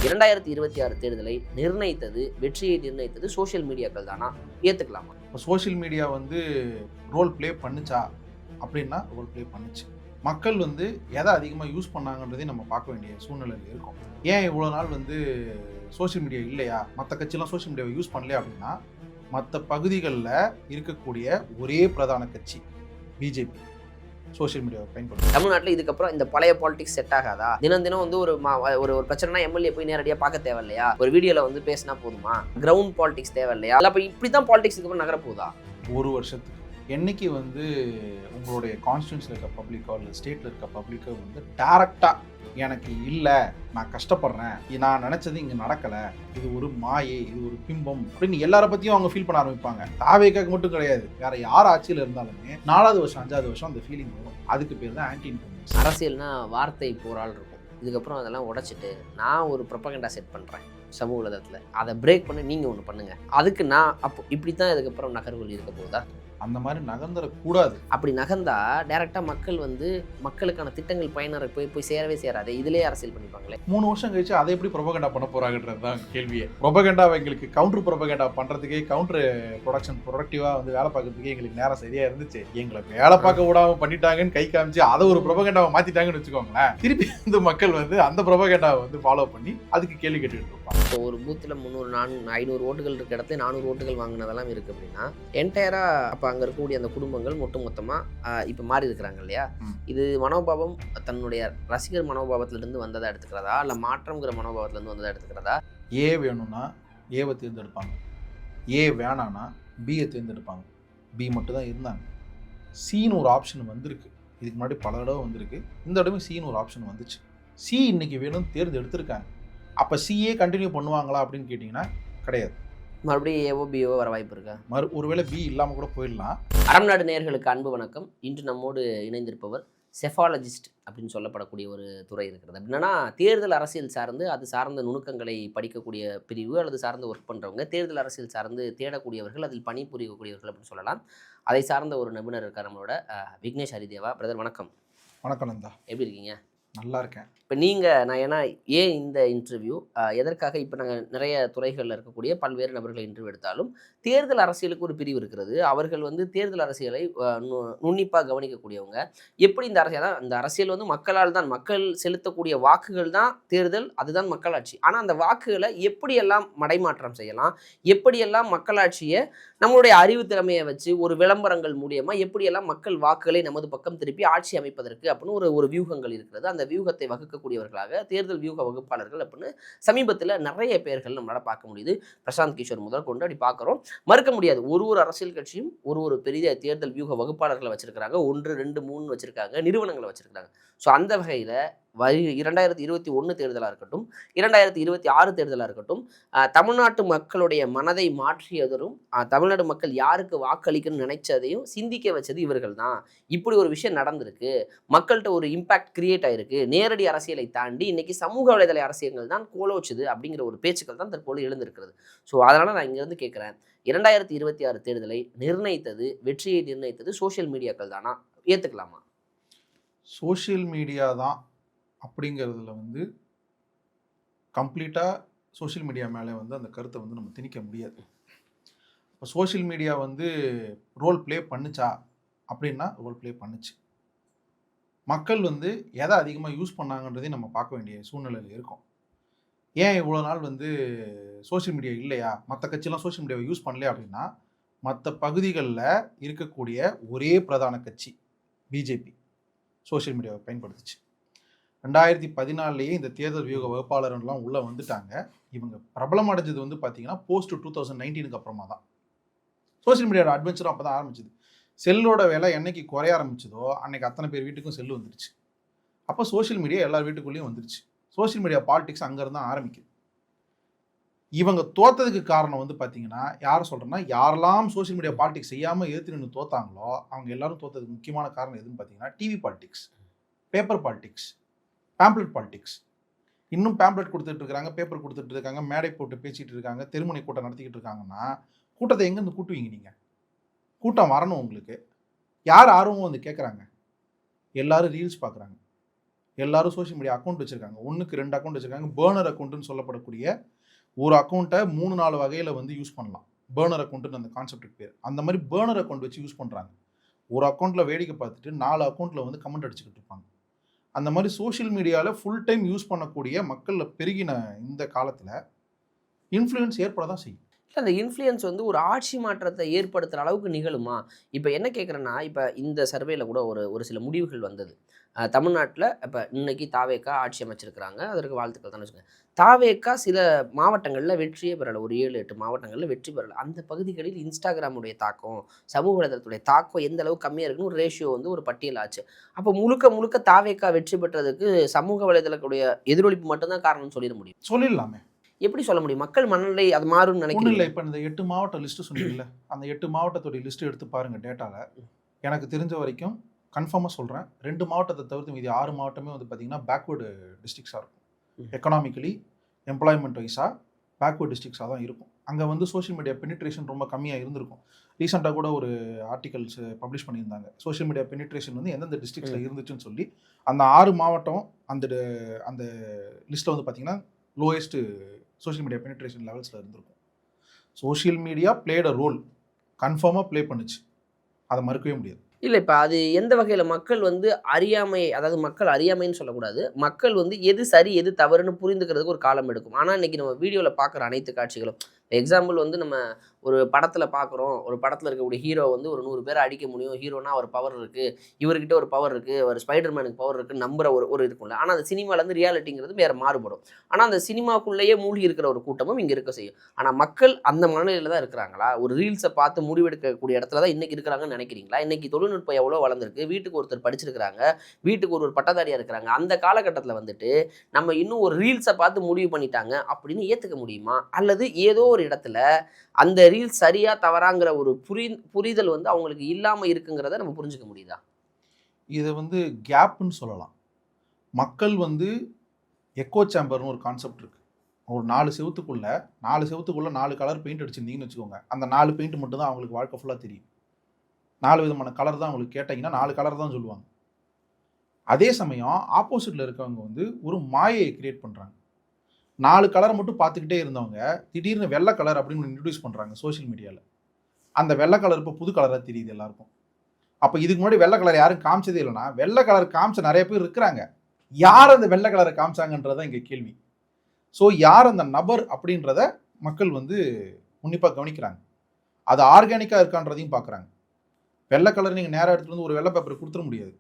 2026 தேர்தலை வெற்றியை நிர்ணயித்தது சோஷியல் மீடியாக்கள் தானா? ஏத்துக்கலாமா? இப்போ சோஷியல் மீடியா ரோல் ப்ளே பண்ணுச்சா அப்படின்னா ரோல் ப்ளே பண்ணுச்சு. மக்கள் எதை அதிகமாக யூஸ் பண்ணாங்கன்றதையும் நம்ம பார்க்க வேண்டிய சூழ்நிலையில் இருக்கும். ஏன் இவ்வளோ நாள் சோஷியல் மீடியா இல்லையா, மற்ற கட்சியெல்லாம் சோஷியல் மீடியாவை யூஸ் பண்ணலையா அப்படின்னா, மற்ற பகுதிகளில் இருக்கக்கூடிய ஒரே பிரதான கட்சி பிஜேபி சோஷியல் மீடியாவை பயன்படுத்தும். தமிழ்நாட்டில் இதுக்கப்புறம் இந்த பழைய பாலிடிக்ஸ் செட் ஆகாதா? தினம் தினம் ஒரு பிரச்சனைனா எம்எல்ஏ போய் நேரடியாக பார்க்க தேவையில்லையா? ஒரு வீடியோவில் பேசினா போதுமா? கிரவுண்ட் பாலிடிக்ஸ் தேவையில்லையா? அப்போ இப்படி தான் பாலிடிக்ஸ் இதுக்கப்புறம் நகர போகுதா? ஒரு வருஷத்துக்கு என்னைக்கு உங்களுடைய கான்ஸ்டியூன்ஸில் இருக்க பப்ளிக்கோ இல்லை ஸ்டேட்டில் இருக்க பப்ளிக்கோ டேரக்டாக எனக்கு இல்லை, நான் கஷ்டப்படுறேன், நான் நினச்சது இங்கே நடக்கலை, இது ஒரு மாயை, இது ஒரு பிம்பம் அப்படின்னு எல்லாரை பற்றியும் அவங்க ஃபீல் பண்ண ஆரம்பிப்பாங்க. தாவேக்காக்கு மட்டும் கிடையாது, வேற யார் ஆட்சியில் இருந்தாலுமே 4வது வருஷம் 5வது வருஷம் அந்த ஃபீலிங் வரும். அதுக்கு பேர் தான் ஆன்டி இன்ஃப்ளூயன்ஸ். அரசியல்னா வார்த்தை போரால் இருக்கும். இதுக்கப்புறம் அதெல்லாம் உடைச்சிட்டு நான் ஒரு ப்ரொபகண்டா செட் பண்ணுறேன் சமூக வலைதளத்தில், அதை பிரேக் பண்ணி நீங்கள் ஒன்று பண்ணுங்கள், அதுக்கு நான் அப்போ இப்படி தான் இதுக்கப்புறம் நகர்வுகள் இருக்க போகுதா? அந்த மாதிரி நகர்ந்துடக்கூடாது. அப்படி நகர்ந்தா டைரெக்டாக மக்களுக்கான திட்டங்கள் பயனரை போய் சேரவே சேராது. இதுலேயே அரசியல் பண்ணிப்பாங்களே. 3 வருஷம் கழிச்சு அதை எப்படி ப்ரொபகண்டா பண்ண போறாங்கன்றது தான் கேள்வியே. ப்ரொபகண்டா எங்களுக்கு கவுண்டர் ப்ரொபகண்டா பண்ணுறதுக்கே, கவுண்டர் ப்ரொடக்டிவாக வேலை பார்க்கறதுக்கே எங்களுக்கு நேரம் சரியாக இருந்துச்சு, எங்களை வேலை பார்க்க விடாமல் பண்ணிட்டாங்கன்னு கை காமிச்சு அதை ஒரு ப்ரொபகண்டாவை மாற்றிட்டாங்கன்னு வச்சுக்கோங்களேன். திருப்பி மக்கள் அந்த ப்ரொபகண்டாவை ஃபாலோ பண்ணி அதுக்கு கேள்வி கேட்டுட்டு இருப்பாங்க. இப்போ ஒரு பூத்தில் 300 500 ஓட்டுகள் இருக்க இடத்துல 400 ஓட்டுகள் வாங்கினதெல்லாம் இருக்குது அப்படின்னா என்டையராக அப்போ அங்கே இருக்கக்கூடிய அந்த குடும்பங்கள் மொத்தமாக இப்போ மாறி இருக்கிறாங்க இல்லையா? இது மனோபாவம் தன்னுடைய ரசிகர் மனோபாவத்திலிருந்து வந்ததாக எடுத்துக்கிறதா, இல்லை மாற்றம்ங்கிற மனோபாவத்திலேருந்து வந்ததாக எடுத்துக்கிறதா? ஏ வேணும்னா ஏவை தேர்ந்தெடுப்பாங்க, ஏ வேணான்னா பியை தேர்ந்தெடுப்பாங்க. பி மட்டும் தான் இருந்தாங்க. சின்னு ஒரு ஆப்ஷன் வந்திருக்கு. இதுக்கு முன்னாடி பல தடவை வந்திருக்கு. இந்த தடவை சின்னு ஒரு ஆப்ஷன் வந்துச்சு. சி இன்னைக்கு வேணும்னு தேர்ந்தெடுத்திருக்காங்க. அப்போ சிஏ கண்டினியூ பண்ணுவாங்களா அப்படின்னு கேட்டிங்கன்னா கிடையாது. மறுபடியும் ஏவோ பிஓ வர வாய்ப்பு இருக்கா? ஒருவேளை பி இல்லாமல் கூட போயிடலாம். அறம் நாடு நேயர்களுக்கு அன்பு வணக்கம். இன்று நம்மோடு இணைந்திருப்பவர் செஃபாலஜிஸ்ட் அப்படின்னு சொல்லப்படக்கூடிய ஒரு துறை இருக்கிறது. அப்படின்னா தேர்தல் அரசியல் சார்ந்து அது சார்ந்த நுணுக்கங்களை படிக்கக்கூடிய பிரிவு அல்லது சார்ந்து ஒர்க் பண்ணுறவங்க, தேர்தல் அரசியல் சார்ந்து தேடக்கூடியவர்கள், அதில் பணிபுரியக்கூடியவர்கள் அப்படின்னு சொல்லலாம். அதை சார்ந்த ஒரு நிபுணர் இருக்கார் நம்மளோட. விக்னேஷ் ஹரிதேவா பிரதர், வணக்கம். வணக்கம் நந்தா, எப்படி இருக்கீங்க? நல்லா இருக்கேன். இப்போ நான் ஏன்னா ஏன் இந்த இன்டர்வியூ எதற்காக, இப்போ நாங்கள் நிறைய துறைகளில் இருக்கக்கூடிய பல்வேறு நபர்களை இன்டர்வியூ எடுத்தாலும் தேர்தல் அரசியலுக்கு ஒரு பிரிவு இருக்கிறது. அவர்கள் தேர்தல் அரசியலை நுண்ணிப்பாக கவனிக்கக்கூடியவங்க. எப்படி இந்த அரசியல் மக்களால் தான், மக்கள் செலுத்தக்கூடிய வாக்குகள் தான் தேர்தல், அதுதான் மக்களாட்சி. ஆனால் அந்த வாக்குகளை எப்படியெல்லாம் மடைமாற்றம் செய்யலாம், எப்படியெல்லாம் மக்களாட்சியை நம்மளுடைய அறிவு திறமையை வச்சு ஒரு விளம்பரங்கள் மூலியமாக எப்படியெல்லாம் மக்கள் வாக்குகளை நமது பக்கம் திருப்பி ஆட்சி அமைப்பதற்கு அப்படின்னு ஒரு வியூகங்கள் இருக்கிறது. அந்த வியூகத்தை வகுக்கக்கூடியவர்களாக தேர்தல் வியூக வகுப்பாளர்கள் அப்படின்னு சமீபத்தில் நிறைய பேர்கள் நம்மளால் பார்க்க முடியுது. பிரசாந்த் கிஷோர் முதல் கொண்டு அப்படி பார்க்குறோம். மறுக்க முடியாது, ஒரு அரசியல் கட்சியும் ஒரு பெரிய தேர்தல் வியூக வகுப்பாளர்களை வச்சிருக்கிறாங்க. 1 2 3 வச்சிருக்காங்க, நிறுவனங்களை வச்சிருக்காங்க. ஸோ அந்த வகையில் 2021 தேர்தலாக இருக்கட்டும், 2026 தேர்தலாக இருக்கட்டும், தமிழ்நாட்டு மக்களுடைய மனதை மாற்றியதும், தமிழ்நாடு மக்கள் யாருக்கு வாக்களிக்கணும்னு நினைச்சதையும் சிந்திக்க வச்சது இவர்கள் தான். இப்படி ஒரு விஷயம் நடந்திருக்கு, மக்கள்கிட்ட ஒரு இம்பாக்ட் கிரியேட் ஆயிருக்கு. நேரடி அரசியலை தாண்டி இன்னைக்கு சமூக வலைதள அரசியல்கள் தான் கோலோச்சுது அப்படிங்கிற ஒரு பேச்சுக்கள் தான் தற்போது எழுந்திருக்கிறது. ஸோ அதனால நான் இங்கிருந்து கேட்குறேன், 2026 தேர்தலை வெற்றியை நிர்ணயித்தது சோஷியல் மீடியாக்கள் தானா? ஏற்றுக்கலாமா? சோஷியல் மீடியா தான் அப்படிங்கிறதுல கம்ப்ளீட்டாக சோஷியல் மீடியா மேலே அந்த கருத்தை நம்ம திணிக்க முடியாது. இப்போ சோஷியல் மீடியா ரோல் ப்ளே பண்ணுச்சா அப்படின்னா ரோல் ப்ளே பண்ணுச்சு. மக்கள் எதை அதிகமாக யூஸ் பண்ணாங்கன்றதையும் நம்ம பார்க்க வேண்டிய சூழ்நிலையில் இருக்கும். ஏன் இவ்வளோ நாள் சோஷியல் மீடியா இல்லையா, மற்ற கட்சியெல்லாம் சோஷியல் மீடியாவை யூஸ் பண்ணலையா அப்படின்னா, மற்ற பகுதிகளில் இருக்கக்கூடிய ஒரே பிரதான கட்சி பிஜேபி சோஷியல் மீடியாவை பயன்படுத்துச்சு. 2014 இந்த தேர்தல் வியூக வகுப்பாளர்கள்லாம் உள்ளே வந்துட்டாங்க. இவங்க பிரபலம் அடைஞ்சது பார்த்தீங்கன்னா போஸ்ட் 2019 அப்புறமா தான். சோஷியல் மீடியாவோட அட்வென்ச்சரும் அப்போ தான் ஆரம்பிச்சுது. செல்லோட விலை என்னைக்கு குறைய ஆரம்பிச்சதோ அன்னைக்கு அத்தனை பேர் வீட்டுக்கும் செல்லு வந்துருச்சு. அப்போ சோஷியல் மீடியா எல்லார் வீட்டுக்குள்ளேயும் வந்துருச்சு. சோஷியல் மீடியா பாலிடிக்ஸ் அங்கேருந்து தான் ஆரம்பிக்குது. இவங்க தோத்ததுக்கு காரணம் பார்த்தீங்கன்னா, யாரை சொல்கிறேன்னா, யாரெல்லாம் சோஷியல் மீடியா பாலிடிக்ஸ் செய்யாமல் எதிர்த்து நின்று தோத்தாங்களோ அவங்க எல்லாரும் தோத்ததுக்கு முக்கியமான காரணம் எதுன்னு பார்த்தீங்கன்னா, TV politics, paper politics, pamphlet politics. இன்னும் பேம்ப்ளெட் கொடுத்துட்டு இருக்காங்க, பேப்பர் கொடுத்துட்டு இருக்காங்க, மேடை போட்டு பேசிகிட்டு இருக்காங்க, தெருமுனை கூட்டம் நடத்திக்கிட்டு இருக்காங்கன்னா, கூட்டத்தை எங்கேருந்து கூட்டுவீங்க நீங்கள்? கூட்டம் வரணும் உங்களுக்கு. யார் ஆர்வம் கேட்குறாங்க? எல்லாரும் ரீல்ஸ் பார்க்குறாங்க. எல்லாரும் சோஷியல் மீடியா அக்கௌண்ட் வச்சுருக்காங்க. 1க்கு 2 அக்கௌண்ட் வச்சுருக்காங்க. பர்னர் அக்கௌண்ட்டுன்னு சொல்லப்படக்கூடிய ஒரு அக்கௌண்ட்டை 3-4 வகையில் வந்து யூஸ் பண்ணலாம். பர்னர் அக்கௌண்ட்டுன்னு அந்த கான்செப்ட்டுக்கு பேர். அந்த மாதிரி பர்னர் அக்கௌண்ட் வச்சு யூஸ் பண்ணுறாங்க. ஒரு அக்கௌண்ட்டில் வேடிக்கை பார்த்துட்டு 4 அக்கௌண்ட்டில் வந்து கமெண்ட் அடிச்சுக்கிட்டு இருப்பாங்க. அந்த மாதிரி சோஷியல் மீடியாவில் ஃபுல் டைம் யூஸ் பண்ணக்கூடிய மக்களில் பெருகின இந்த காலத்தில் இன்ஃப்ளூயன்ஸ் ஏற்பட தான் செய்யும். அந்த இன்ஃப்ளூயன்ஸ் வந்து ஒரு ஆட்சி மாற்றத்தை ஏற்படுத்துகிற அளவுக்கு நிகழுமா? இப்போ என்ன கேட்குறேன்னா, இப்போ இந்த சர்வேல கூட ஒரு சில முடிவுகள் வந்தது. தமிழ்நாட்டில் இப்போ இன்னைக்கு தாவேகா ஆட்சி அமைச்சிருக்கிறாங்க. அதற்கு வாழ்த்துக்கள் தான் வச்சுக்கோங்க. தாவேகா சில மாவட்டங்களில் வெற்றியே பெறலை. ஒரு 7-8 மாவட்டங்களில் வெற்றி பெறலை. அந்த பகுதிகளில் இன்ஸ்டாகிராமுடைய தாக்கம், சமூக வலைதளத்துடைய தாக்கம் எந்த அளவுக்கு கம்மியாக இருக்குன்னு ஒரு ரேஷியோ வந்து ஒரு பட்டியல் ஆச்சு. அப்போ முழுக்க முழுக்க தாவேகா வெற்றி பெற்றதுக்கு சமூக வலைதளத்துடைய எதிரொலிப்பு மட்டும்தான் காரணம்னு சொல்லிட முடியும். சொல்லிடலாமே. எப்படி சொல்ல முடியும்? மக்கள் மனநிலை அது மாறும்னு ஒன்றும் நினைக்கிறீங்க? இல்லை. இப்போ இந்த 8 மாவட்ட லிஸ்ட்டு சொன்னீங்கல்ல, அந்த 8 மாவட்டத்துடைய லிஸ்ட்டு எடுத்து பாருங்கள் டேட்டாவில். எனக்கு தெரிஞ்ச வரைக்கும் கன்ஃபார்மாக சொல்கிறேன், 2 மாவட்டத்தை தவிர்த்து மீதி 6 மாவட்டமே வந்து பார்த்திங்கன்னா பேக்வேர்டு டிஸ்ட்ரிக்ஸாக இருக்கும். எக்கனாமிக்கலி, எம்ப்ளாய்மெண்ட் வைஸாக பேக்வேர்டு டிஸ்ட்ரிக்ஸாக தான் இருக்கும். அங்கே வந்து சோஷியல் மீடியா பெனிட்ரேஷன் ரொம்ப கம்மியாக இருந்திருக்கும். ரீசெண்டாக கூட ஒரு ஆர்டிகல்ஸ் பப்ளிஷ் பண்ணியிருந்தாங்க. சோஷியல் மீடியா பெனிட்ரேஷன் வந்து எந்தெந்த டிஸ்ட்ரிக்ஸில் இருந்துச்சுன்னு சொல்லி. அந்த 6 மாவட்டம் அந்த லிஸ்ட்டில் வந்து பார்த்திங்கன்னா லோயஸ்ட்டு சோஷியல் மீடியா பெனிட்ரேஷன் லெவல்ஸில் இருந்திருக்கும். Social media played a role, கன்ஃபார்மாக ப்ளே பண்ணுச்சு. அதை மறுக்கவே முடியாது. இல்லை, இப்போ அது எந்த வகையில் மக்கள் வந்து அறியாமை, அதாவது மக்கள் அறியாமைன்னு சொல்லக்கூடாது, மக்கள் வந்து எது சரி எது தவறுன்னு புரிந்துக்கிறதுக்கு ஒரு காலம் எடுக்கும். ஆனால் இன்றைக்கி நம்ம வீடியோவில் பார்க்குற அனைத்து காட்சிகளும், எக்ஸாம்பிள் வந்து நம்ம ஒரு படத்தில் பார்க்குறோம், ஒரு படத்தில் இருக்கக்கூடிய ஹீரோ வந்து ஒரு 100 பேரை அடிக்க முடியும், ஹீரோனா ஒரு பவர் இருக்குது, இவர்கிட்ட ஒரு பவர் இருக்குது, ஒரு ஸ்பைடர்மேனுக்கு பவர் இருக்குன்னு நம்புகிற ஒரு இருக்கும்ல. ஆனால் அந்த சினிமாலேருந்து ரியாலிட்டிங்கிறது வேறு மாறுபடும். ஆனால் அந்த சினிமாக்குள்ளேயே மூழ்கி இருக்கிற ஒரு கூட்டமும் இங்கே இருக்க செய்யும். ஆனால் மக்கள் அந்த மனநிலையில் தான் இருக்கிறாங்களா? ஒரு ரீல்ஸை பார்த்து முடிவெடுக்கக்கூடிய இடத்துல தான் இன்றைக்கி இருக்கிறாங்கன்னு நினைக்கிறீங்களா? இன்றைக்கி தொழில்நுட்பம் எவ்வளோ வளர்ந்துருக்கு, வீட்டுக்கு ஒருத்தர் படிச்சிருக்கிறாங்க, வீட்டுக்கு ஒரு பட்டதாரியாக இருக்கிறாங்க. அந்த காலகட்டத்தில் வந்துட்டு நம்ம இன்னும் ஒரு ரீல்ஸை பார்த்து முடிவு பண்ணிட்டாங்க அப்படின்னு ஏற்றுக்க முடியுமா? அல்லது ஏதோ ஒரு இடத்துல அந்த ரீல்ஸ் சரியா தவறாங்கிற ஒரு புரிதல் வந்து அவங்களுக்கு இல்லாமல் இருக்குங்கிறத நம்ம புரிஞ்சுக்க முடியுதா? இதை வந்து கேப்புன்னு சொல்லலாம். மக்கள் வந்து எக்கோ சேம்பர்னு ஒரு கான்செப்ட் இருக்குது. ஒரு 4 செவத்துக்குள்ளே 4 கலர் பெயிண்ட் அடிச்சிருந்தீங்கன்னு வச்சுக்கோங்க. அந்த 4 பெயிண்ட் மட்டும் தான் அவங்களுக்கு வாழ்க்கை ஃபுல்லாக தெரியும். 4 விதமான கலர் தான் அவங்களுக்கு கேட்டிங்கன்னா 4 கலர் தான் சொல்லுவாங்க. அதே சமயம் ஆப்போசிட்டில் இருக்கவங்க வந்து ஒரு மாயையை கிரியேட் பண்ணுறாங்க. 4 கலரை மட்டும் பார்த்துக்கிட்டே இருந்தவங்க திடீர்னு வெள்ளை கலர் அப்படின்னு இன்ட்ரடியூஸ் பண்ணுறாங்க சோஷியல் மீடியாவில். அந்த வெள்ளை கலர் இப்போ புது கலராக தெரியுது எல்லாருக்கும். அப்போ இதுக்கு முன்னாடி வெள்ளை கலர் யாரும் காமிச்சதே இல்லைன்னா, வெள்ளை கலர் காமிச்ச நிறைய பேர் இருக்கிறாங்க. யார் அந்த வெள்ளை கலரை காமிச்சாங்கன்றதான் இங்கே கேள்வி. ஸோ யார் அந்த நபர் அப்படின்றத மக்கள் வந்து உன்னிப்பாக கவனிக்கிறாங்க. அது ஆர்கானிக்காக இருக்கான்றதையும் பார்க்குறாங்க. வெள்ளை கலர் நீங்கள் நேராக எடுத்துகிட்டு வந்து ஒரு வெள்ளை பேப்பர் கொடுத்துட முடியாது.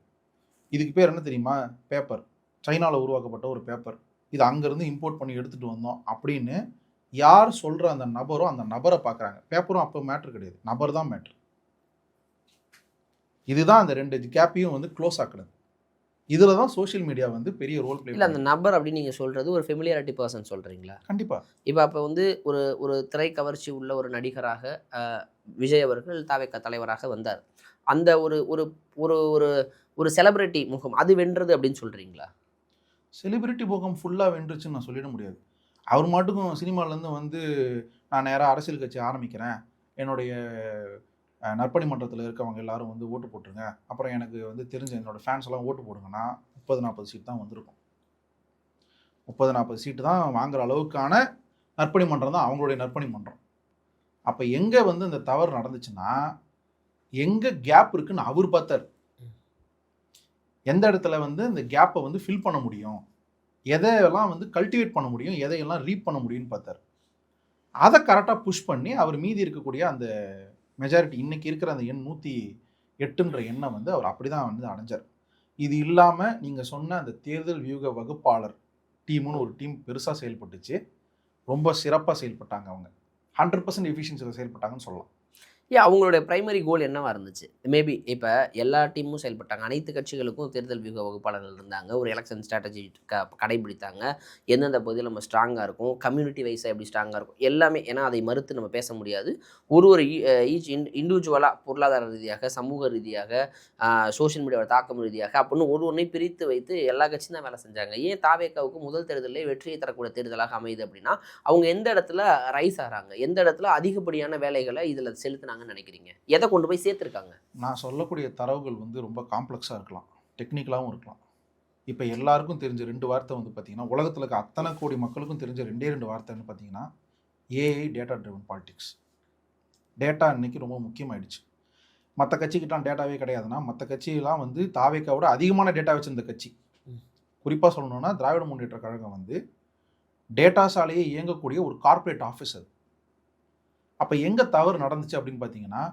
இதுக்கு பேர் என்ன தெரியுமா? பேப்பர். சைனாவில் உருவாக்கப்பட்ட ஒரு பேப்பர். இது அங்கேருந்து இம்போர்ட் பண்ணி எடுத்துகிட்டு வந்தோம் அப்படின்னு யார் சொல்கிற அந்த நபரோ அந்த நபரை பார்க்குறாங்க. பேப்பரும் அப்போ மேட்ரு கிடையாது, நபர் தான் மேட்ரு. இதுதான் அந்த 2 கேப்பையும் வந்து க்ளோஸ் ஆக்குறது. இதில் தான் சோஷியல் மீடியா வந்து பெரிய ரோல் பிளே. இல்லை, அந்த நபர் அப்படின்னு நீங்கள் சொல்கிறது ஒரு ஃபெமிலியாரிட்டி பர்சன் சொல்கிறீங்களா? கண்டிப்பாக. இப்போ அப்போ வந்து ஒரு திரை கவர்ச்சி உள்ள ஒரு நடிகராக விஜய் அவர்கள் தாவேகா தலைவராக வந்தார். அந்த ஒரு ஒரு ஒரு ஒரு ஒரு செலிபிரிட்டி முகம் அது வென்றது அப்படின்னு சொல்கிறீங்களா? செலிபிரிட்டி முகம் ஃபுல்லாக வென்றுச்சுன்னு நான் சொல்லிட முடியாது. அவர் மாட்டுக்கும் சினிமாலேருந்து வந்து நான் நேராக அரசியல் கட்சி ஆரம்பிக்கிறேன், என்னுடைய நற்பணி மன்றத்தில் இருக்கவங்க எல்லாரும் வந்து ஓட்டு போட்டுருங்க, அப்புறம் எனக்கு வந்து தெரிஞ்ச என்னோடய ஃபேன்ஸ் எல்லாம் ஓட்டு போடுங்கன்னா 30-40 சீட் தான் வந்திருக்கும். 30-40 சீட்டு தான் வாங்குற அளவுக்கான நற்பணி மன்றம் தான் அவங்களுடைய நற்பணி மன்றம். அப்போ எங்கே வந்து இந்த தவறு நடந்துச்சுன்னா, எங்கே கேப் இருக்குன்னு அவர் பார்த்தார். எந்த இடத்துல வந்து இந்த கேப்பை வந்து ஃபில் பண்ண முடியும், எதையெல்லாம் வந்து கல்டிவேட் பண்ண முடியும், எதையெல்லாம் ரீப் பண்ண முடியும்னு பார்த்தார். அதை கரெக்டாக புஷ் பண்ணி அவர் மீதி இருக்கக்கூடிய அந்த மெஜாரிட்டி இன்றைக்கி இருக்கிற அந்த எண் 108ன்ற எண்ணை வந்து அவர் அப்படி தான் வந்து அடைஞ்சார். இது இல்லாமல் நீங்கள் சொன்ன அந்த தேர்தல் வியூக வகுப்பாளர் டீமுன்னு ஒரு டீம் பெருசாக செயல்பட்டுச்சு. ரொம்ப சிறப்பாக செயல்பட்டாங்க. அவங்க 100% எஃபிஷியன்சியில் செயல்பட்டாங்கன்னு சொல்லலாம். ஏன் அவங்களுடைய பிரைமரி கோல் என்னவா இருந்துச்சு? மேபி இப்போ எல்லா டீமும் செயல்பட்டாங்க. அனைத்து கட்சிகளுக்கும் தேர்தல் வியூக வகுப்பாளர்கள் இருந்தாங்க. ஒரு எலெக்ஷன் ஸ்ட்ராட்டஜி கடைபிடித்தாங்க. எந்தெந்த பகுதியில் நம்ம ஸ்ட்ராங்காக இருக்கும், கம்யூனிட்டி வைஸாக எப்படி ஸ்ட்ராங்காக இருக்கும், எல்லாமே. ஏன்னா அதை மறுத்து நம்ம பேச முடியாது. ஒரு ஈச் இண்டிவிஜுவலாக பொருளாதார ரீதியாக, சமூக ரீதியாக, சோஷியல் மீடியாவோட தாக்கம் ரீதியாக அப்படின்னு ஒன்றையும் பிரித்து வைத்து எல்லா கட்சியும் தான் வேலை செஞ்சாங்க. ஏன் தாவேகாவுக்கு முதல் தேர்தலில் வெற்றியை தரக்கூடிய தேர்தலாக அமையுது அப்படின்னா, அவங்க எந்த இடத்துல ரைஸ் ஆகிறாங்க, எந்த இடத்துல அதிகப்படியான வேலைகளை இதில் செலுத்தினாங்க நினைக்கிறீங்க? எதை கொண்டு போய் சேர்த்துருக்காங்க? நான் சொல்லக்கூடிய தரவுகள் வந்து ரொம்ப காம்ப்ளெக்ஸாக இருக்கலாம், டெக்னிக்கலாகவும் இருக்கலாம். இப்போ எல்லாருக்கும் தெரிஞ்ச 2 வார்த்தை வந்து பார்த்தீங்கன்னா, உலகத்துல இருக்க அத்தனை கோடி மக்களுக்கும் தெரிஞ்ச 2 வார்த்தைன்னு பார்த்தீங்கன்னா, AI, data driven politics. Data இன்னைக்கு ரொம்ப முக்கியமாயிடுச்சு. மத்த கட்சிக்கிட்டலாம் டேட்டாவே கிடையாதுன்னா, மத்த கட்சியெல்லாம் வந்து தாவேக்காவோட அதிகமான டேட்டா வச்சிருந்த கட்சி. குறிப்பா சொல்லணும்னா, திராவிட முன்னேற்ற கழகம் வந்து டேட்டாஸாலேயே இயங்கக்கூடிய ஒரு கார்ப்பரேட் ஆஃபீஸ் அது. அப்ப எங்க தவறு நடந்துச்சு அப்படின்னு பார்த்தீங்கன்னா,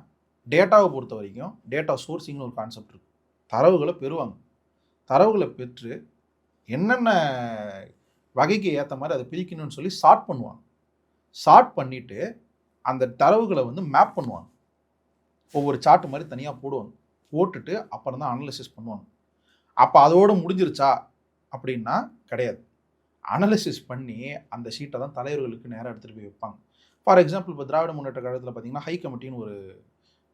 டேட்டாவை பொறுத்தவரைக்கும் டேட்டா சோர்சிங்னு ஒரு கான்செப்ட் இருக்கு. தரவுகள பெறுவாங்க. தரவுகள பெற்று என்னென்ன வகைக்கு ஏத்த மாரி அத பிரிக்கணும்னு சொல்லி சார்ட் பண்ணுவாங்க. சார்ட் பண்ணிட்டு அந்த தரவுகள வந்து மேப் பண்ணுவாங்க. ஒவ்வொரு சார்ட் மாரி தனியா போடுவாங்க. போட்டுட்டு அப்புறம் தான் அனலைசிஸ் பண்ணுவாங்க. அப்ப அதோட முடிஞ்சிருச்சா அப்படின்னா கிடையாது. அனலைசிஸ் பண்ணி அந்த ஷீட்ட தான் தலைவர்களுக்கு நேரா எடுத்துட்டு போய் வைப்பாங்க. ஃபார் எக்ஸாம்பிள் இப்போ திராவிட முன்னேற்ற கழகத்தில பார்த்தீங்கன்னா, ஹை கமிட்டின்னு ஒரு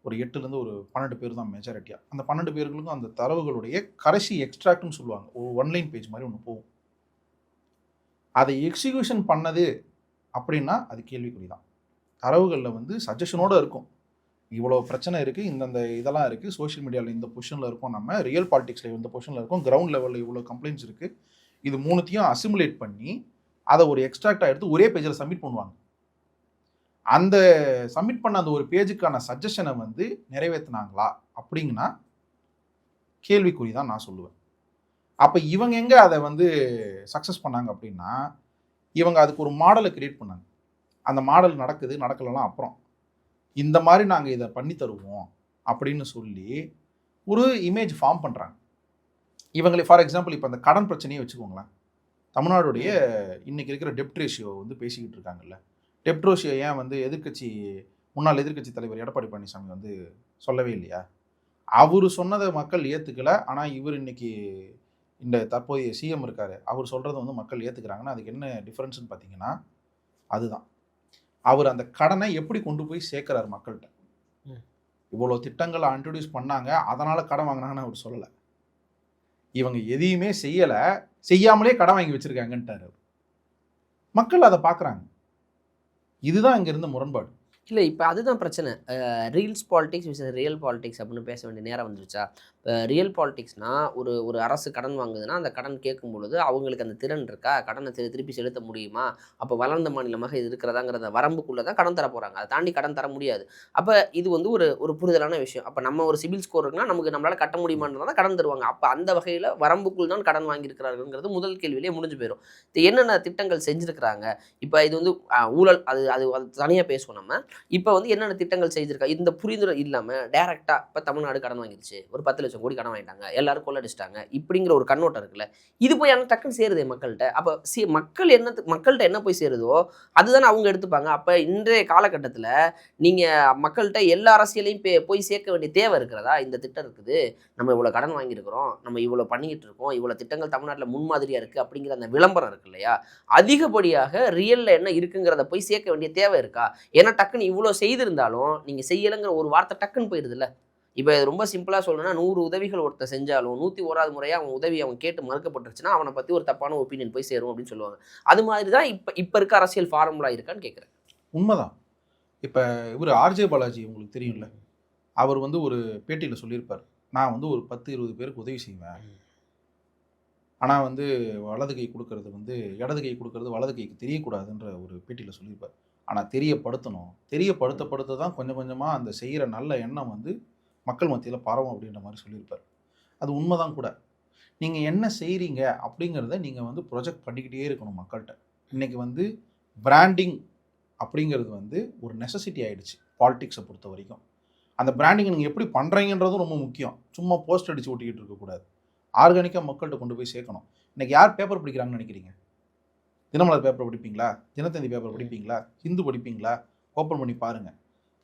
8லேருந்து ஒரு 12 பேர் தான் மெஜாரிட்டியா. அந்த 12 பேர்களுக்கும் அந்த தரவுகளுடைய கடைசி எக்ஸ்ட்ராக்ட்ன்னு சொல்லுவாங்க. ஒரு ஒன் லைன் பேஜ் மாரி ஒண்ணு போகும். அதை எக்ஸிகியூஷன் பண்ணது அப்படின்னா அது கேள்விக்குறி தான். தரவுகள்ல வந்து சஜஷனோட இருக்கும். இவ்வளோ பிரச்சனை இருக்கு. இந்தந்த இதெல்லாம் இருக்கு. சோசியல் மீடியால இந்த பொசிஷன்ல இருக்கோம் நம்ம. ரியல் பாலிடிக்ஸ்ல இந்த பொசிஷன்ல இருக்கோம். கிரவுண்ட் லெவல்ல இவ்வளோ கம்ப்ளைண்ட்ஸ் இருக்கு. இது 3த்தையும் அசிமுலேட் பண்ணி அத ஒரு எக்ஸ்ட்ராக்ட்டா எடுத்து ஒரே பேஜ்ல சப்மிட் பண்ணுவாங்க. அந்த சப்மிட் பண்ண அந்த ஒரு பேஜுக்கான சஜஷன வந்து நிறைவேத்துனாங்களா? அப்படிங்கன்னா கேள்விக்குறி தான் நான் சொல்லுவேன். அப்ப இவங்க எங்க அத வந்து சக்சஸ் பண்ணாங்க அப்படின்னா, இவங்க அதுக்கு ஒரு மாடல கிரியேட் பண்ணாங்க. அந்த மாடல் நடக்குது, நடக்கலலாம் அப்புறம். இந்த மாரி நாங்க இத பண்ணி தருவோம் அப்படின்னு சொல்லி ஒரு இமேஜ் ஃபார்ம் பண்றாங்க. இவங்களே ஃபார் எக்ஸாம்பிள் இப்ப அந்த கடன் பிரச்சனையே வச்சுக்கோங்களேன். தமிழ்நாடுடைய இன்னைக்கு இருக்கிற டெப்ட் ரேஷியோ வந்து பேசிக்கிட்டு இருக்காங்கல்ல. டெப்ட் ரேஷியோ ஏன் வந்து முன்னாள் எதிர்க்கட்சி தலைவர் எடப்பாடி பழனிசாமி வந்து சொல்லவே இல்லையா? அவரு சொன்னத மக்கள் ஏத்துக்கல. ஆனா இவரு இன்னைக்கு இந்த தற்போதைய சிஎம் இருக்காரு. அவர் சொல்றத வந்து மக்கள் ஏத்துக்கிறாங்கன்னா, அதுக்கு என்ன டிஃபரன்ஸ்ன்னு பார்த்தீங்கன்னா, அதுதான். அவர் அந்த கடனை எப்படி கொண்டு போய் சேர்க்கிறார் மக்கள்ட்ட. இவ்வளோ திட்டங்கள இன்ட்ரோடியூஸ் பண்ணாங்க. அதனால கடன் வாங்குனாங்கன்னு அவர் சொல்லல. இவங்க எதையுமே செய்யல. செய்யாமலே கடன் வாங்கி வச்சிருக்காங்கன்ட்டாரு. மக்கள் அத பார்க்குறாங்க. இதுதான் இங்க இருந்த முரண்பாடு. இல்ல இப்ப அதுதான் பிரச்சனை. ரீல்ஸ் பாலிடிக்ஸ் விஸ் ரியல் பாலிடிக்ஸ் அப்படின்னு பேச வேண்டிய நேரம் வந்துருச்சா? ரியல் பாலிடிக்ஸ்னா ஒரு ஒரு அரசு கடன் வாங்குதுன்னா, அந்த கடன் கேட்கும் பொழுது அவங்களுக்கு அந்த திறன் இருக்கா? கடன திருப்பி செலுத்த முடியுமா? அப்ப வளர்ந்த மாநிலமாக இது இருக்கிறதாங்கிறத வரம்புக்குள்ள தான் கடன் தர போறாங்க. அத தாண்டி கடன் தர முடியாது. அப்ப இது வந்து ஒரு ஒரு புரிதலான விஷயம். அப்ப நம்ம ஒரு சிபில் ஸ்கோர் இருக்குன்னா, நம்மளால கட்ட முடியுமான்றத தான் கடன் தருவாங்க. அப்ப அந்த வகையில வரம்புக்குள் தான் கடன் வாங்கியிருக்கிறார்கள்ங்கிறது முதல் கேள்வியிலேயே முடிஞ்சு போயிரும். என்னென்ன திட்டங்கள் செஞ்சிருக்கிறாங்க? இப்ப இது வந்து ஊழல் அது அது அது தனியா பேசுவோம் நம்ம. இப்ப வந்து என்னென்ன திட்டங்கள் செய்திருக்கா? இந்த புரிதல் இல்லாம டைரக்ட்டா இப்ப தமிழ்நாடு கடன் வாங்கிருச்சு. ஒரு 10,00,000 கோடி கடன் வாங்கிட்டாங்க. எல்லாரும் கொள்ளடிச்சுட்டாங்க. இப்படிங்கிற ஒரு கண்ணோட்டம் இருக்குல்ல. இது போய் ஆனா டக்குன்னு சேருதே மக்கள்ட்ட. அப்ப மக்கள்ட்ட என்ன போய் சேருதோ, அதுதானே அவங்க எடுத்துப்பாங்க. அப்ப இன்றைய காலகட்டத்தில நீங்க மக்கள்ட்ட எல்லா அரசியலையும் போய் சேர்க்க வேண்டிய தேவை இருக்கிறதா? இந்த திட்டம் இருக்குது. நம்ம இவ்வளோ கடன் வாங்கியிருக்கிறோம். நம்ம இவ்வளோ பண்ணிக்கிட்டு இருக்கோம். இவ்வளோ திட்டங்கள் தமிழ்நாட்டுல முன்மாதிரியா இருக்கு. அப்படிங்கிற அந்த விளம்பரம் இருக்கு இல்லையா? அதிகப்படியாக ரியல்ல என்ன இருக்குங்கிறத போய் சேர்க்க வேண்டிய தேவை இருக்கா? ஏன்னா டக்குன்னு இவ்வளோ செய்திருந்தாலும், நீங்க செய்யலைங்கிற ஒரு வார்த்தை டக்குன்னு போயிருதுல்ல. இப்ப ரொம்ப சிம்பிளா சொல்லணும்னா 100 உதவிகள் ஒருத்தன் செஞ்சாலும் 101வது முறையா அவன் உதவி அவன் கேட்டு மறுக்கப்பட்டுருச்சுன்னா, அவன பத்தி ஒரு தப்பான ஒப்பீனியன் போய் சேரும் அப்படின்னு சொல்லுவாங்க. அது மாதிரி தான் இப்ப இருக்க அரசியல் ஃபார்முலா இருக்கான்னு கேட்கிறேன். உண்மதான். இப்ப இவரு ஆர்ஜே பாலாஜி உங்களுக்கு தெரியும்ல. அவர் வந்து ஒரு பேட்டியில சொல்லியிருப்பார். நான் வந்து ஒரு 10, 20 பேருக்கு உதவி செய்வேன். ஆனா வந்து வலது கை குடுக்கறது வந்து இடது கை குடுக்கறது வலது கைக்கு தெரியக்கூடாதுன்ற ஒரு பேட்டியில சொல்லியிருப்பார். ஆனா தெரியப்படுத்தணும். தெரியப்படுத்த தான் கொஞ்சம் கொஞ்சமா அந்த செய்யற நல்ல எண்ணம் வந்து மக்கள் மத்தியில பரவும் அப்படின்ற மாரி சொல்லியிருப்பார். அது உண்மதான் கூட. நீங்க என்ன செய்றீங்க அப்படிங்கிறத நீங்க வந்து ப்ரொஜெக்ட் பண்ணிக்கிட்டே இருக்கணும் மக்கள்ட்ட. இன்னைக்கு வந்து பிராண்டிங் அப்படிங்கிறது வந்து ஒரு நெசசிட்டி ஆயிடுச்சு. பாலிடிக்ஸ பொறுத்தவரைக்கும். அந்த பிராண்டிங் நீங்க எப்படி பண்றீங்கன்றதும் ரொம்ப முக்கியம். சும்மா போஸ்டர் அடிச்சு ஒட்டிக்கிட்டு இருக்கக்கூடாது. ஆர்கானிக்கா மக்கள்ட்ட கொண்டு போய் சேர்க்கணும். இன்னைக்கு யார் பேப்பர் படிக்கிறாங்கன்னு நினைக்கிறீங்க? தினமலர் பேப்பர் படிப்பீங்களா? தினத்தந்தி பேப்பர் படிப்பீங்களா? ஹிந்து படிப்பீங்களா? ஓப்பன் பண்ணி பாருங்க.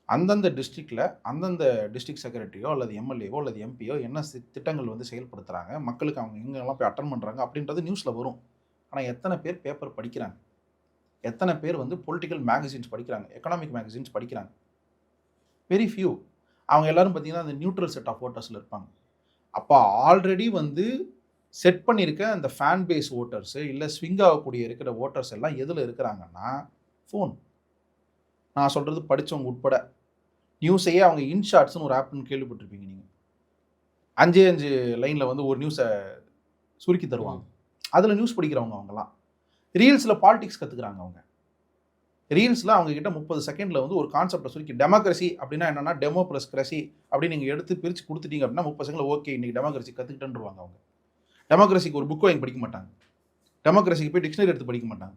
அந்தந்த டிஸ்ட்ரிக்ட்ல அந்தந்த டிஸ்ட்ரிக்ட் செக்ரட்டரியோ அல்லது எம்எல்ஏவோ அல்லது எம்பியோ என்ன திட்டங்கள் வந்து செயல்படுத்துறாங்க, மக்களுக்கு அவங்க எங்கெல்லாம் போய் அட்டெண்ட் பண்றாங்க அப்படின்றது நியூஸ்ல வரும். ஆனா எத்தனை பேர் பேப்பர் படிக்கிறாங்க? எத்தனை பேர் வந்து பொலிட்டிக்கல் மேகசின்ஸ் படிக்கிறாங்க? எக்கனாமிக் மேகசின்ஸ் படிக்கிறாங்க? Very few. அவங்க எல்லாரும் பார்த்தீங்கன்னா, அந்த நியூட்ரல் செட் ஆஃப் வோட்டர்ஸ்ல இருப்பாங்க. அப்ப ஆல்ரெடி வந்து செட் பண்ணியிருக்க அந்த ஃபேன் பேஸ் வோட்டர்ஸ் இல்ல ஸ்விங் ஆகக்கூடிய இருக்கிற வோட்டர்ஸ் எல்லாம் எதுல இருக்கிறாங்கன்னா, ஃபோன். நான் சொல்றது படிச்சவங்க உட்பட. நியூஸையே அவங்க இன்ஷாட்ஸ்னு ஒரு ஆப்னு கேள்விப்பட்டிருப்பீங்க நீங்க. 5 லைன்ல வந்து ஒரு நியூஸ சுருக்கி தருவாங்க. அதில் நியூஸ் படிக்கிறவங்க அவங்கலாம். ரீல்ஸில் பாலிடிக்ஸ் கற்றுக்குறாங்க அவங்க. ரீல்ஸில் அவங்க கிட்ட 30 செகண்டில் வந்து ஒரு கான்செப்டை சுருக்கி டெமோக்ரஸி அப்படின்னா என்னென்னா டெமோ ப்ளஸ் கிரஸி அப்படின்னு நீங்கள் எடுத்து பிரித்து கொடுத்துட்டீங்க அப்படின்னா 30 செகண்டில் ஓகே இன்றைக்கி டெமோக்ரஸி கற்றுக்கிட்டேன்ருவாங்க அவங்க. டெமோக்ரஸிக்கு ஒரு புக்கு வாங்கி படிக்க மாட்டாங்க. டெமோக்ரஸிக்கு போய் டிக்ஷனரி எடுத்து படிக்க மாட்டாங்க.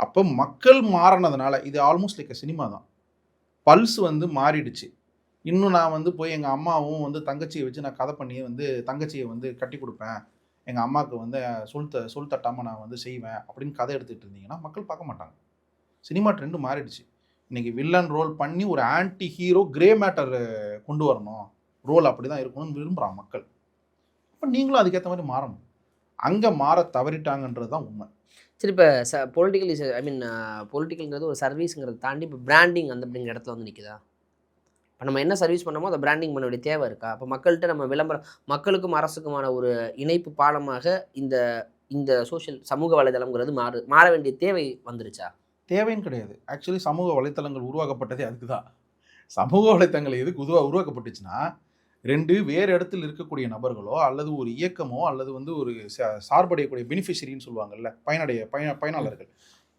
அப்போ மக்கள் மாறினதுனால இது ஆல்மோஸ்ட் லைக் சினிமா தான். பல்ஸ் வந்து மாறிடுச்சு. இன்னும் நான் வந்து போய் எங்கள் அம்மாவும் வந்து தங்கச்சியை வச்சு நான் கதை பண்ணி வந்து தங்கச்சியை வந்து கட்டி கொடுப்பேன், எங்கள் அம்மாவுக்கு வந்து சொல் தட்டாமல் நான் வந்து செய்வேன் அப்படின்னு கதை எடுத்துகிட்டு இருந்தீங்கன்னா மக்கள் பார்க்க மாட்டாங்க. சினிமா ட்ரெண்டு மாறிடுச்சு. இன்றைக்கி வில்லன் ரோல் பண்ணி ஒரு ஆன்டி ஹீரோ கிரே மேட்டர் கொண்டு வரணும், ரோல் அப்படி தான் இருக்கணும்னு விரும்புகிறாங்க மக்கள். அப்போ நீங்களும் அதுக்கேற்ற மாதிரி மாறணும். அங்கே மாற தவறிட்டாங்கன்றது தான் உண்மை. சரி, இப்போ பொலிட்டிக்கல் ஐ மீன் பொலிட்டிக்கல்ங்கிறது ஒரு சர்வீஸுங்கிறத தாண்டி இப்போ பிராண்டிங் அந்த அப்படிங்கிற இடத்துல வந்து நிற்குதா? இப்போ நம்ம என்ன சர்வீஸ் பண்ணமோ அதை பிராண்டிங் பண்ண வேண்டிய தேவை இருக்கா? அப்போ மக்கள்கிட்ட நம்ம விளம்பரம் மக்களுக்கும் அரசுக்குமான ஒரு இணைப்பு பாலமாக இந்த இந்த சமூக வலைதளம்ங்கிறது மாற வேண்டிய தேவை வந்துருச்சா? தேவைன்னு கிடையாது. ஆக்சுவலி சமூக வலைத்தளங்கள் உருவாக்கப்பட்டதே அதுக்கு தான். சமூக வலைத்தளங்கள் எதுக்கு உருவாக்கப்பட்டுச்சுன்னா, 2 வேறு இடத்தில் இருக்கக்கூடிய நபர்களோ அல்லது ஒரு இயக்கமோ அல்லது வந்து ஒரு சார்படையக்கூடிய பெனிஃபிஷரின்னு சொல்லுவாங்கல்ல, பயனாளர்கள்,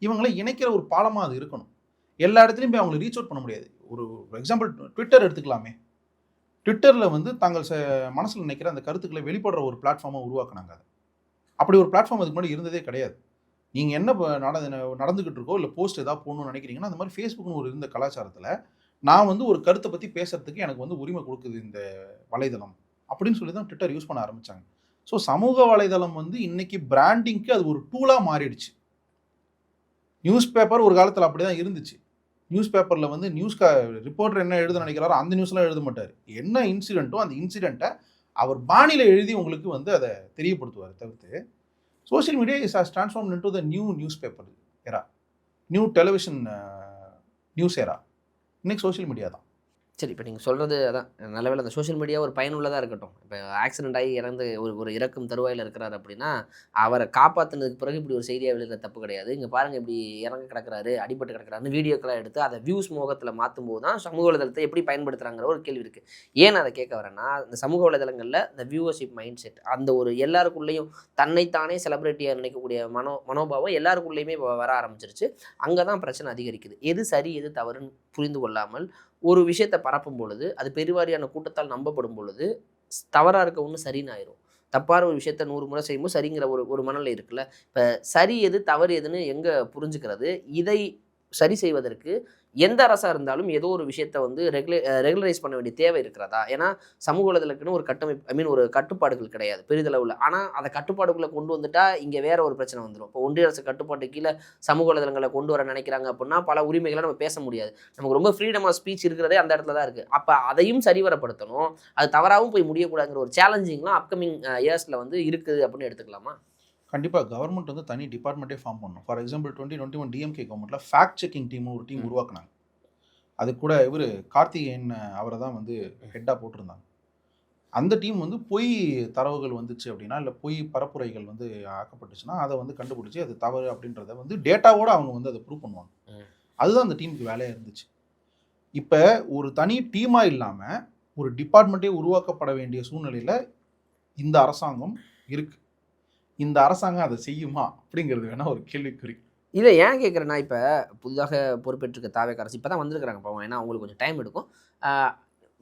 இவங்களை இணைக்கிற ஒரு பாலமாக அது இருக்கணும். எல்லா இடத்துலையும் போய் அவங்களை ரீச் அவுட் பண்ண முடியாது. ஒரு எக்ஸாம்பிள் ட்விட்டர் எடுத்துக்கலாமே. ட்விட்டரில் வந்து தாங்கள் மனசில் நினைக்கிற அந்த கருத்துக்களை வெளிப்படுற ஒரு பிளாட்ஃபார்மாக உருவாக்குனாங்க. அதை அப்படி ஒரு பிளாட்ஃபார்ம் அதுக்கு முன்னாடி இருந்ததே கிடையாது. நீங்கள் என்ன நடந்துக்கிட்டு இருக்கோ இல்லை போஸ்ட் ஏதாவது போடணும்னு நினைக்கிறீங்கன்னா அந்த மாதிரி ஃபேஸ்புக்னு ஒரு இருந்த கலாச்சாரத்தில் நான் வந்து ஒரு கருத்தை பற்றி பேசுறதுக்கு எனக்கு வந்து உரிமை கொடுக்குது இந்த வலைதளம் அப்படின்னு சொல்லி தான் ட்விட்டர் யூஸ் பண்ண ஆரம்பித்தாங்க. ஸோ சமூக வலைதளம் வந்து இன்னைக்கு பிராண்டிங்க்கு அது ஒரு டூலாக மாறிடுச்சு. நியூஸ் பேப்பர் ஒரு காலத்தில் அப்படி தான் இருந்துச்சு. நியூஸ் பேப்பரில் வந்து ரிப்போர்ட்டர் என்ன எழுத நினைக்கிறாரோ அந்த நியூஸ்லாம் எழுத மாட்டார். என்ன இன்சிடென்ட்டோ அந்த இன்சிடென்ட்டை அவர் பாணியில் எழுதி உங்களுக்கு வந்து அதை தெரியப்படுத்துவார். தவிர்த்து social media has transformed into the new newspaper era, new television news era. இன்னைக்கு சோஷியல் மீடியா தான். சரி, இப்போ நீங்கள் சொல்கிறது அதான் நல்ல வேளை அந்த சோஷியல் மீடியா ஒரு பயனுள்ளதாக இருக்கட்டும். இப்போ ஆக்சிடென்ட் ஆகி இறந்து ஒரு இறக்கும் தருவாயில் இருக்கிறார் அப்படின்னா அவரை காப்பாற்றினதுக்கு பிறகு இப்படி ஒரு செய்தியாக வெளியிட தப்பு கிடையாது. இங்கே பாருங்கள் இப்படி இறங்க கிடக்கிறாரு, அடிபட்டு கிடக்கிறாருன்னு வீடியோக்கெல்லாம் எடுத்து அதை வியூஸ் மோகத்தில் மாற்றும் போது தான் சமூக வலைதளத்தை எப்படி பயன்படுத்துகிறாங்கிற ஒரு கேள்வி இருக்குது. ஏன் அதை கேட்க வரேன்னா, இந்த சமூக வலைதளங்களில் இந்த வியூவர்ஷிப் மைண்ட் செட் அந்த ஒரு எல்லாருக்குள்ளேயும் தன்னைத்தானே செலிபிரிட்டியாக நினைக்கக்கூடிய மனோபாவம் எல்லாருக்குள்ளேயுமே வர ஆரம்பிச்சிருச்சு. அங்கே தான் பிரச்சனை அதிகரிக்குது. எது சரி எது தவறுன்னு புரிந்து கொள்ளாமல் ஒரு விஷயத்தை பரப்பும் பொழுது அது பெருவாரியான கூட்டத்தால் நம்பப்படும் பொழுது தவறாக இருக்க ஒன்று சரின்னு ஆயிரும். தப்பான ஒரு விஷயத்த 100 முறை செய்யும்போது சரிங்கிற ஒரு மனநிலை இருக்குல்ல. இப்போ சரி எது தவறு எதுன்னு எங்கே புரிஞ்சுக்கிறது? இதை சரி செய்வதற்கு எந்த அரசாக இருந்தாலும் ஏதோ ஒரு விஷயத்தை வந்து ரெகுலரைஸ் பண்ண வேண்டிய தேவை இருக்கிறதா? ஏன்னா சமூக வலைதளத்துக்குன்னு ஒரு கட்டமைப்பு ஒரு கட்டுப்பாடுகள் கிடையாது பெரிதளவில். ஆனால் அதை கட்டுப்பாடுக்குள்ளே கொண்டு வந்துட்டா இங்கே வேற ஒரு பிரச்சனை வந்துடும். இப்போ ஒன்றிய அரசு கட்டுப்பாட்டு கீழே சமூக வலைதளங்களை கொண்டு வர நினைக்கிறாங்க அப்படின்னா பல உரிமைகளை நம்ம பேச முடியாது. நமக்கு ரொம்ப ஃப்ரீடம் ஆஃப் ஸ்பீச் இருக்கிறதே அந்த இடத்துல தான் இருக்குது. அப்போ அதையும் சரிவரப்படுத்தணும், அது தவறாகவும் போய் முடியக்கூடாதுங்கிற ஒரு சேலஞ்சிங்லாம் அப்கமிங் இயர்ஸில் வந்து இருக்குது அப்படின்னு எடுத்துக்கலாமா? கண்டிப்பாக கவர்மெண்ட் வந்து தனி டிபார்ட்மெண்ட்டே ஃபார்ம் பண்ணணும். ஃபார் எக்ஸாம்பிள் 2021 டிஎம்கே கவர்மெண்ட்டில் ஃபேக்ட் செக்கிங் டீம் ஒரு டீம் உருவாக்குனாங்க. அது கூட இவர் கார்த்திகேயன் அவரை தான் வந்து ஹெட்டாக போட்டிருந்தாங்க. அந்த டீம் வந்து பொய் தரவுகள் வந்துச்சு அப்படின்னா இல்லை பொய் பரப்புரைகள் வந்து ஆக்கப்பட்டுச்சுன்னா அதை வந்து கண்டுபிடிச்சி அது தவறு அப்படின்றத வந்து டேட்டாவோடு அவங்க வந்து அதை ப்ரூவ் பண்ணுவாங்க. அதுதான் அந்த டீமுக்கு வேலையாக இருந்துச்சு. இப்போ ஒரு தனி டீமாக இல்லாமல் ஒரு டிபார்ட்மெண்ட்டே உருவாக்கப்பட வேண்டிய சூழ்நிலையில் இந்த அரசாங்கம் இருக்குது. இந்த அரசாங்கம் அதை செய்யுமா அப்படிங்கிறது வேணால் ஒரு கேள்விக்குறி. இதை ஏன் கேட்குறேன்னா, இப்போ புதிதாக பொறுப்பேற்றிருக்க தாவேக அரசு இப்போ தான் வந்திருக்கிறாங்க பாவம். ஏன்னா அவங்களுக்கு கொஞ்சம் டைம் எடுக்கும்.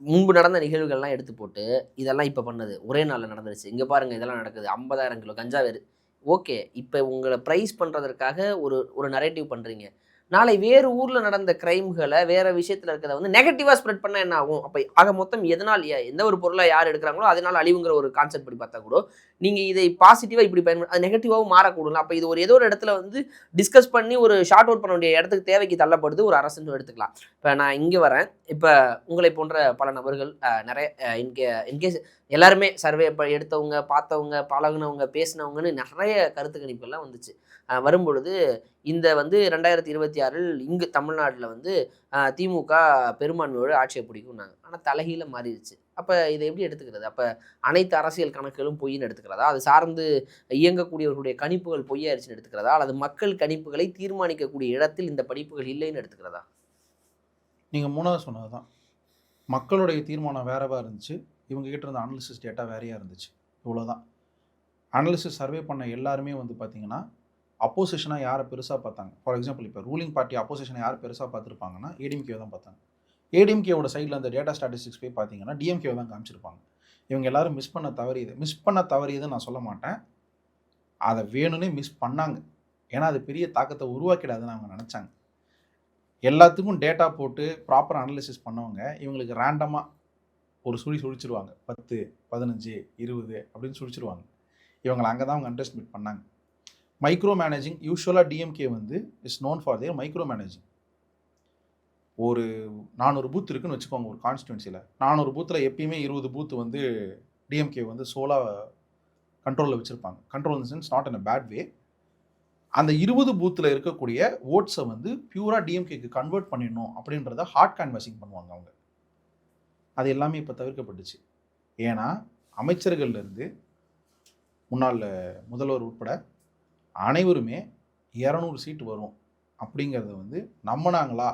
முன்பு நடந்த நிகழ்வுகள்லாம் எடுத்து போட்டு இதெல்லாம் இப்போ பண்ணது ஒரே நாளில் நடந்துருச்சு, இங்கே பாருங்கள் இதெல்லாம் நடக்குது, 50,000 கிலோ கஞ்சா வேறு. ஓகே, இப்போ உங்களை ப்ரைஸ் பண்ணுறதற்காக ஒரு நரேட்டிவ் பண்ணுறீங்க. நாளை வேறு ஊரில் நடந்த கிரைம்களை வேறு விஷயத்தில் இருக்கிறத வந்து நெகட்டிவாக ஸ்ப்ரெட் பண்ணால் என்ன ஆகும்? அப்போ ஆக மொத்தம் எதனால் எந்த ஒரு பொருளை யார் எடுக்கிறாங்களோ அதனால் அழிவுங்கிற ஒரு கான்செப்ட் படி பார்த்தா கூட நீங்கள் இதை பாசிட்டிவாக இப்படி அது நெகட்டிவாகவும் மாறக்கூடும். அப்போ இது ஏதோ ஒரு இடத்துல வந்து டிஸ்கஸ் பண்ணி ஒரு ஷார்ட் அவுட் பண்ண வேண்டிய இடத்துக்கு தேவைக்கு தள்ளப்படுது ஒரு அரசுன்னு எடுத்துக்கலாம். இப்போ நான் இங்கே வரேன். இப்போ உங்களை போன்ற பல நபர்கள் நிறைய இன்கேஸ் எல்லாருமே சர்வே எடுத்தவங்க, பார்த்தவங்க, பழகுனவங்க, பேசினவங்கன்னு நிறைய கருத்து கணிப்புகள்லாம் வந்துச்சு. வரும்பொழுது இந்த வந்து 2026 இங்கு தமிழ்நாட்டில் வந்து திமுக பெரும்பான்மையோடு ஆட்சியை பிடிக்கும்னாங்க. ஆனால் தலைகீழ மாறிடுச்சு. அப்போ இதை எப்படி எடுத்துக்கிறது? அப்போ அனைத்து அரசியல் கணக்குகளும் பொய்ன்னு எடுத்துக்கிறதா? அது சார்ந்து இயங்கக்கூடியவர்களுடைய கணிப்புகள் பொய்யாயிருச்சுன்னு எடுத்துக்கிறதா? அல்லது மக்கள் கணிப்புகளை தீர்மானிக்கக்கூடிய இடத்தில் இந்த படிப்புகள் இல்லைன்னு எடுத்துக்கிறதா? நீங்கள் மூணாவது சொன்னது தான். மக்களுடைய தீர்மானம் வேறவா இருந்துச்சு, இவங்க கிட்ட இருந்த அனாலிசிஸ் டேட்டா வேறையாக இருந்துச்சு. இவ்வளோதான். அனாலிசிஸ் சர்வே பண்ண எல்லாருமே வந்து பார்த்தீங்கன்னா அப்போசிஷனாக யாரை பெருசாக பார்த்தாங்க. ஃபார் எக்ஸாம்பிள் இப்போ ரூலிங் பார்ட்டி அப்போசிஷனை யார் பெருசாக பார்த்துருப்பாங்கன்னா ஏடிஎம்கே தான் பார்த்தாங்க. ஏடிஎம்கேவோட சைடில் அந்த டேட்டா ஸ்டாட்டிஸ்டிக்ஸ் போய் பார்த்தீங்கன்னா டிஎம்கே தான் காமிச்சிருப்பாங்க. இவங்க எல்லாரும் மிஸ் பண்ண தவறியதுன்னு நான் சொல்ல மாட்டேன். அதை வேணும்னே மிஸ் பண்ணாங்க. ஏன்னா அது பெரிய தாக்கத்தை உருவாக்கிடாதுன்னு அவங்க நினச்சாங்க. எல்லாத்துக்கும் டேட்டா போட்டு ப்ராப்பர் அனாலிசிஸ் பண்ணவங்க இவங்களுக்கு ரேண்டமாக ஒரு சுழிச்சிருவாங்க. 10, 15, 20 அப்படின்னு சுழிச்சிருவாங்க. இவங்களை அங்கே தான் அவங்க அண்டர்ஸ்டிமேட் பண்ணாங்க. மைக்ரோ மேனேஜிங் யூஸ்வலாக டிஎம்கே வந்து is known for their micro managing. ஒரு 400 பூத் இருக்குன்னு வச்சுக்கோங்க ஒரு கான்ஸ்டிடுவன்சியில். 400 பூத்தில் எப்பயுமே 20 பூத் வந்து டிஎம்கே வந்து சோலாக கண்ட்ரோலில் வச்சுருப்பாங்க. Control in sense not in a bad way. அந்த 20 பூத்தில் இருக்கக்கூடிய ஓட்ஸை வந்து பியூராக டிஎம்கேக்கு கன்வெர்ட் பண்ணிடணும் அப்படின்றத ஹார்ட் கேன்வாசிங் பண்ணுவாங்க அவங்க. அது எல்லாமே இப்போ தவிர்க்கப்பட்டுச்சு. ஏன்னா அமைச்சர்கள்லேருந்து முன்னாள் முதல்வர் உட்பட அனைவருமே 200 சீட்டு வரும் அப்படிங்கிறத வந்து நம்பினாங்களா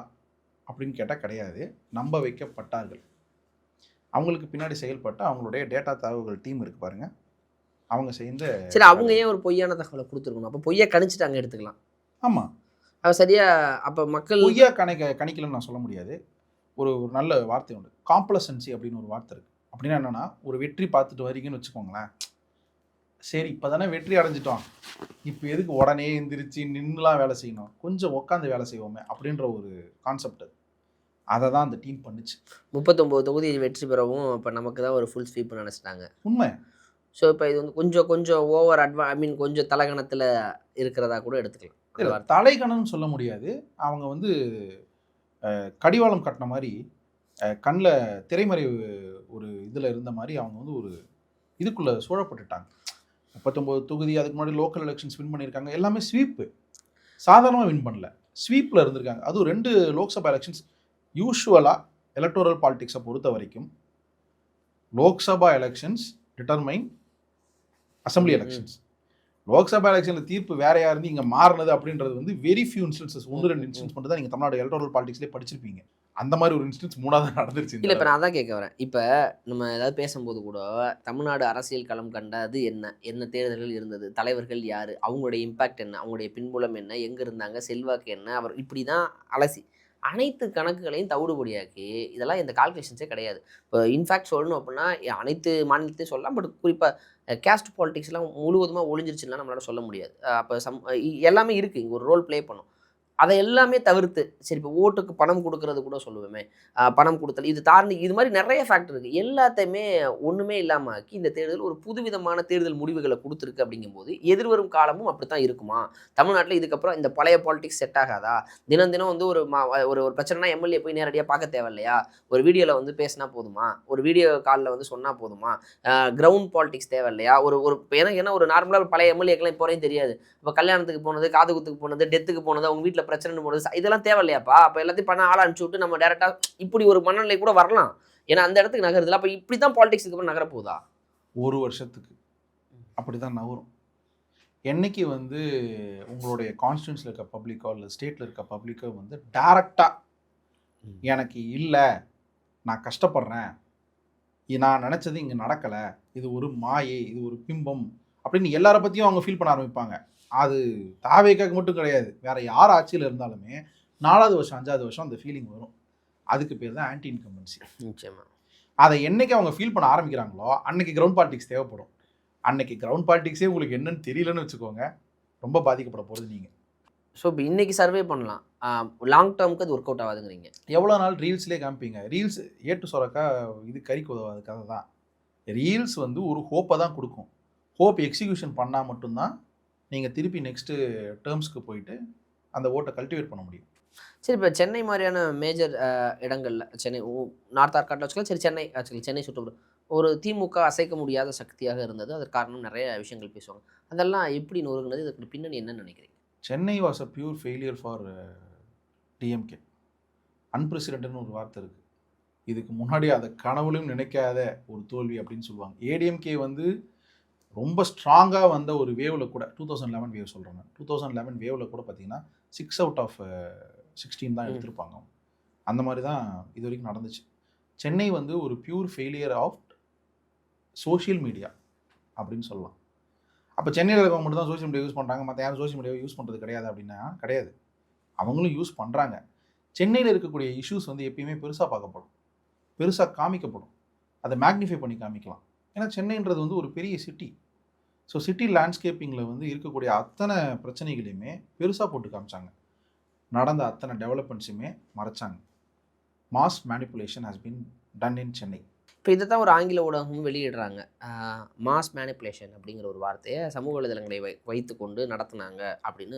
அப்படின்னு கேட்டால் கிடையாது, நம்ப வைக்கப்பட்டார்கள். அவங்களுக்கு பின்னாடி செயல்பட்ட அவங்களுடைய டேட்டா தகவல்கள் டீம் இருக்கு பாருங்க, அவங்க சேர்ந்த. சரி, அவங்க ஏன் ஒரு பொய்யான தகவலை கொடுத்துருக்கணும்? அப்போ பொய்யா கணிச்சிட்டாங்க எடுத்துக்கலாம். ஆமாம், அது சரியா? அப்போ மக்கள் பொய்யா கணிக்கலன்னு நான் சொல்ல முடியாது. ஒரு நல்ல வார்த்தை உண்டு, காம்ப்ளசன்சி அப்படின்னு ஒரு வார்த்தை இருக்குது. அப்படின்னா என்னென்னா, ஒரு வெற்றி பார்த்துட்டு வரீங்கன்னு வச்சுக்கோங்களேன். சரி இப்போ தானே வெற்றி அடைஞ்சிட்டோம், இப்போ எதுக்கு உடனே எந்திரிச்சு நின்றுலாம் வேலை செய்யணும், கொஞ்சம் உட்காந்து வேலை செய்வோமே அப்படின்ற ஒரு கான்செப்ட். அதை தான் அந்த டீம் பண்ணுச்சு. 39 தொகுதி வெற்றி பெறவும் இப்போ நமக்கு தான் ஒரு ஃபுல் ஸ்வீப் நினச்சிட்டாங்க. உண்மை. ஸோ இப்போ இது வந்து கொஞ்சம் ஓவர் கொஞ்சம் தலகணத்தில் இருக்கிறதா கூட எடுத்துக்கலாம். தலைகணம்னு சொல்ல முடியாது. அவங்க வந்து கடிவாளம் கட்டின மாதிரி கண்ணில் திரைமறைவு ஒரு இதில் இருந்த மாதிரி அவங்க வந்து ஒரு இதுக்குள்ளே சூழப்பட்டுட்டாங்க. 39 தொகுதி, அதுக்கு முன்னாடி லோக்கல் எலெக்ஷன்ஸ் வின் பண்ணியிருக்காங்க. எல்லாமே ஸ்வீப்பு, சாதாரணமாக வின் பண்ணல, ஸ்வீப்பில் இருந்திருக்காங்க. அதுவும் 2 லோக்சபா எலெக்ஷன்ஸ். யூஸ்வலாக எலக்டோரல் பாலிடிக்ஸை பொறுத்த வரைக்கும் Lok Sabha elections determine assembly elections. Lok Sabha எலெக்ஷனில் தீர்ப்பு வேறையாக இருந்து இங்கே மாறினது அப்படின்றது வந்து வெரி ஃபியூ இன்ஸ்டன்சஸ், 1-2 இன்ஸ்டன்ஸ் மட்டும் தான் நீங்கள் தமிழ்நாடு எலக்டோரல் பாலிடிக்ஸ்லேயே படிச்சிருப்பீங்க. அந்த மாதிரி ஒரு இன்ஸ்டன்ஸ் 3வது நடந்துருச்சு. இல்லை, இப்போ நான் தான் கேட்க வரேன். இப்போ நம்ம ஏதாவது பேசும்போது கூட தமிழ்நாடு அரசியல் களம் கண்டது என்ன தேர்தல்கள் இருந்தது, தலைவர்கள் யார், அவங்களுடைய இம்பாக்ட் என்ன, அவங்களுடைய பின்புலம் என்ன, எங்கே இருந்தாங்க, செல்வாக்கு என்ன, அவர் இப்படி தான் அலசி அனைத்து கணக்குகளையும் தவிடுபடியாக்கி இதெல்லாம் இந்த கால்குலேஷன்ஸே கிடையாது. இப்போ இன்ஃபேக்ட் சொல்லணும் அப்படின்னா அனைத்து மாநிலத்தையும் சொல்லலாம், பட் குறிப்பாக கேஸ்ட் பாலிடிக்ஸ்லாம் முழுவதுமாக ஒழிஞ்சிருச்சுன்னா நம்மளால சொல்ல முடியாது. அப்போ எல்லாமே இருக்குது, இங்கே ஒரு ரோல் ப்ளே பண்ணும். அதை எல்லாமே தவிர்த்து சரி இப்போ ஓட்டுக்கு பணம் கொடுக்கறது கூட சொல்லுவேமே, பணம் கொடுத்தல், இது தாண்டி இது மாதிரி நிறைய ஃபேக்டர் இருக்குது. எல்லாத்தையுமே ஒன்றுமே இல்லாமல் ஆக்கி இந்த தேர்தல் ஒரு புதுவிதமான தேர்தல் முடிவுகளை கொடுத்துருக்கு. அப்படிங்கும்போது எதிர்வரும் காலமும் அப்படி தான் இருக்குமா? தமிழ்நாட்டில் இதுக்கப்புறம் இந்த பழைய பாலிடிக்ஸ் செட் ஆகாதா? தினம் தினம் வந்து ஒரு ஒரு பிரச்சனைனா எம்எல்ஏ போய் நேரடியாக பார்க்க தேவையில்லையா? ஒரு வீடியோவில் வந்து பேசினா போதுமா? ஒரு வீடியோ காலில் வந்து சொன்னால் போதுமா? கிரவுண்ட் பாலிடிக்ஸ் தேவையில்லையா? ஒரு ஏன்னா ஒரு நார்மலாக பழைய எம்எல்ஏக்கெல்லாம் இப்போ வரையும் தெரியாது. இப்போ கல்யாணத்துக்கு போனது, காது குத்துக்கு போனது, டெத்துக்கு போனது, அவங்க வீட்டில் பிரச்சனை போனது, இதெல்லாம் தேவையில்லையாப்பா? அப்போ எல்லாத்தையும் பண்ண ஆள் அனுப்பிச்சு விட்டு நம்ம டேரெக்டாக இப்படி ஒரு மனநிலை கூட வரலாம். ஏன்னா அந்த இடத்துக்கு நகருதுல. அப்போ இப்படி தான் பாலிடிக்ஸுக்கு அப்புறம் நகர போதா? ஒரு வருஷத்துக்கு அப்படி தான் நகரும். என்னைக்கு வந்து உங்களுடைய கான்ஸ்டியூன்ஸில் இருக்க பப்ளிக்கோ இல்லை ஸ்டேட்டில் இருக்க பப்ளிக்கோ வந்து டேரெக்டாக எனக்கு இல்லை, நான் கஷ்டப்படுறேன், நான் நினச்சது இங்கே நடக்கலை, இது ஒரு மாயை, இது ஒரு பிம்பம் அப்படின்னு எல்லாரை பற்றியும் அவங்க ஃபீல் பண்ண ஆரம்பிப்பாங்க. அது தாவேக்காக்கு மட்டும் கிடையாது, வேறு யார் ஆட்சியில் இருந்தாலுமே 4வது வருஷம் 5வது வருஷம் அந்த ஃபீலிங் வரும். அதுக்கு பேர் தான் ஆன்டி இன்கம்பன்சி. நிச்சயமாக. அதை என்னைக்கு அவங்க ஃபீல் பண்ண ஆரம்பிக்கிறாங்களோ அன்னைக்கு கிரவுண்ட் பாலிடிக்ஸ் தேவைப்படும். அன்னைக்கு கிரவுண்ட் பாலிடிக்ஸே உங்களுக்கு என்னன்னு தெரியலன்னு வச்சுக்கோங்க, ரொம்ப பாதிக்கப்பட போகிறது நீங்கள். ஸோ இப்போ இன்றைக்கி சர்வே பண்ணலாம், லாங் டேர்முக்கு அது ஒர்க் அவுட் ஆகாதுங்கிறீங்க. எவ்வளோ நாள் ரீல்ஸ்லேயே காமிப்பீங்க? ரீல்ஸ் ஏட்டு சொரக்கா இது கறிக்கு உதவாது கதை தான். ரீல்ஸ் வந்து ஒரு ஹோப்பை தான் கொடுக்கும். ஹோப் எக்ஸிக்யூஷன் பண்ணால் மட்டும்தான் நீங்கள் திருப்பி நெக்ஸ்ட்டு டேர்ம்ஸ்க்கு போயிட்டு அந்த ஓட்டை கல்டிவேட் பண்ண முடியும். சரி, இப்போ சென்னை மாதிரியான மேஜர் இடங்களில், சென்னை நார்த் ஆர்காட்டில் வச்சுக்கலாம். சரி, சென்னை ஆக்சுவலி சென்னை சுற்று ஒரு திமுக அசைக்க முடியாத சக்தியாக இருந்தது. அதற்கு காரணம் நிறைய விஷயங்கள் பேசுவாங்க. அதெல்லாம் எப்படி நொறுங்குனது? இதுக்கு பின்னணி என்னன்னு நினைக்கிறீங்க? Chennai was a pure failure for DMK. அன்பிரசிடென்ட்னு ஒரு வார்த்தை இருக்குது. இதுக்கு முன்னாடி அதை கனவுலையும் நினைக்காத ஒரு தோல்வி அப்படின்னு சொல்லுவாங்க. ஏடிஎம்கே வந்து ரொம்ப ஸ்ட்ராங்காக வந்த ஒரு வேவில் கூட 2011 வேவ் சொல்கிறாங்க. 2011 வேவில் கூட பார்த்தீங்கன்னா 6 out of 16 தான் எடுத்திருப்பாங்க. அந்த மாதிரி தான் இது வரைக்கும் நடந்துச்சு. சென்னை வந்து ஒரு pure failure of social media அப்படின்னு சொல்லலாம். அப்போ சென்னையில் இருக்கவங்க மட்டும் தான் சோஷியல் மீடியா யூஸ் பண்ணுறாங்க, மற்ற யாரும் சோஷியல் மீடியாவை யூஸ் பண்ணுறது கிடையாது அப்படின்னா கிடையாது. அவங்களும் யூஸ் பண்ணுறாங்க. சென்னையில் இருக்கக்கூடிய இஷ்யூஸ் வந்து எப்பயுமே பெருசாக பார்க்கப்படும், பெருசாக காமிக்கப்படும், அதை மேக்னிஃபை பண்ணி காமிக்கலாம். ஏன்னா சென்னைன்றது வந்து ஒரு பெரிய சிட்டி. ஸோ சிட்டி லேண்ட்ஸ்கேப்பிங்கில் வந்து இருக்கக்கூடிய அத்தனை பிரச்சனைகளையுமே பெருசாக போட்டு காமிச்சாங்க. நடந்த அத்தனை டெவலப்மெண்ட்ஸுமே மறைச்சாங்க. Mass manipulation has been done in Chennai. இப்போ இதை தான் ஒரு ஆங்கில ஊடகமும் வெளியிடுறாங்க. மாஸ் மேனிப்புலேஷன் அப்படிங்கிற ஒரு வார்த்தையை சமூக வலைதளங்களை வைத்துக்கொண்டு நடத்துனாங்க அப்படின்னு.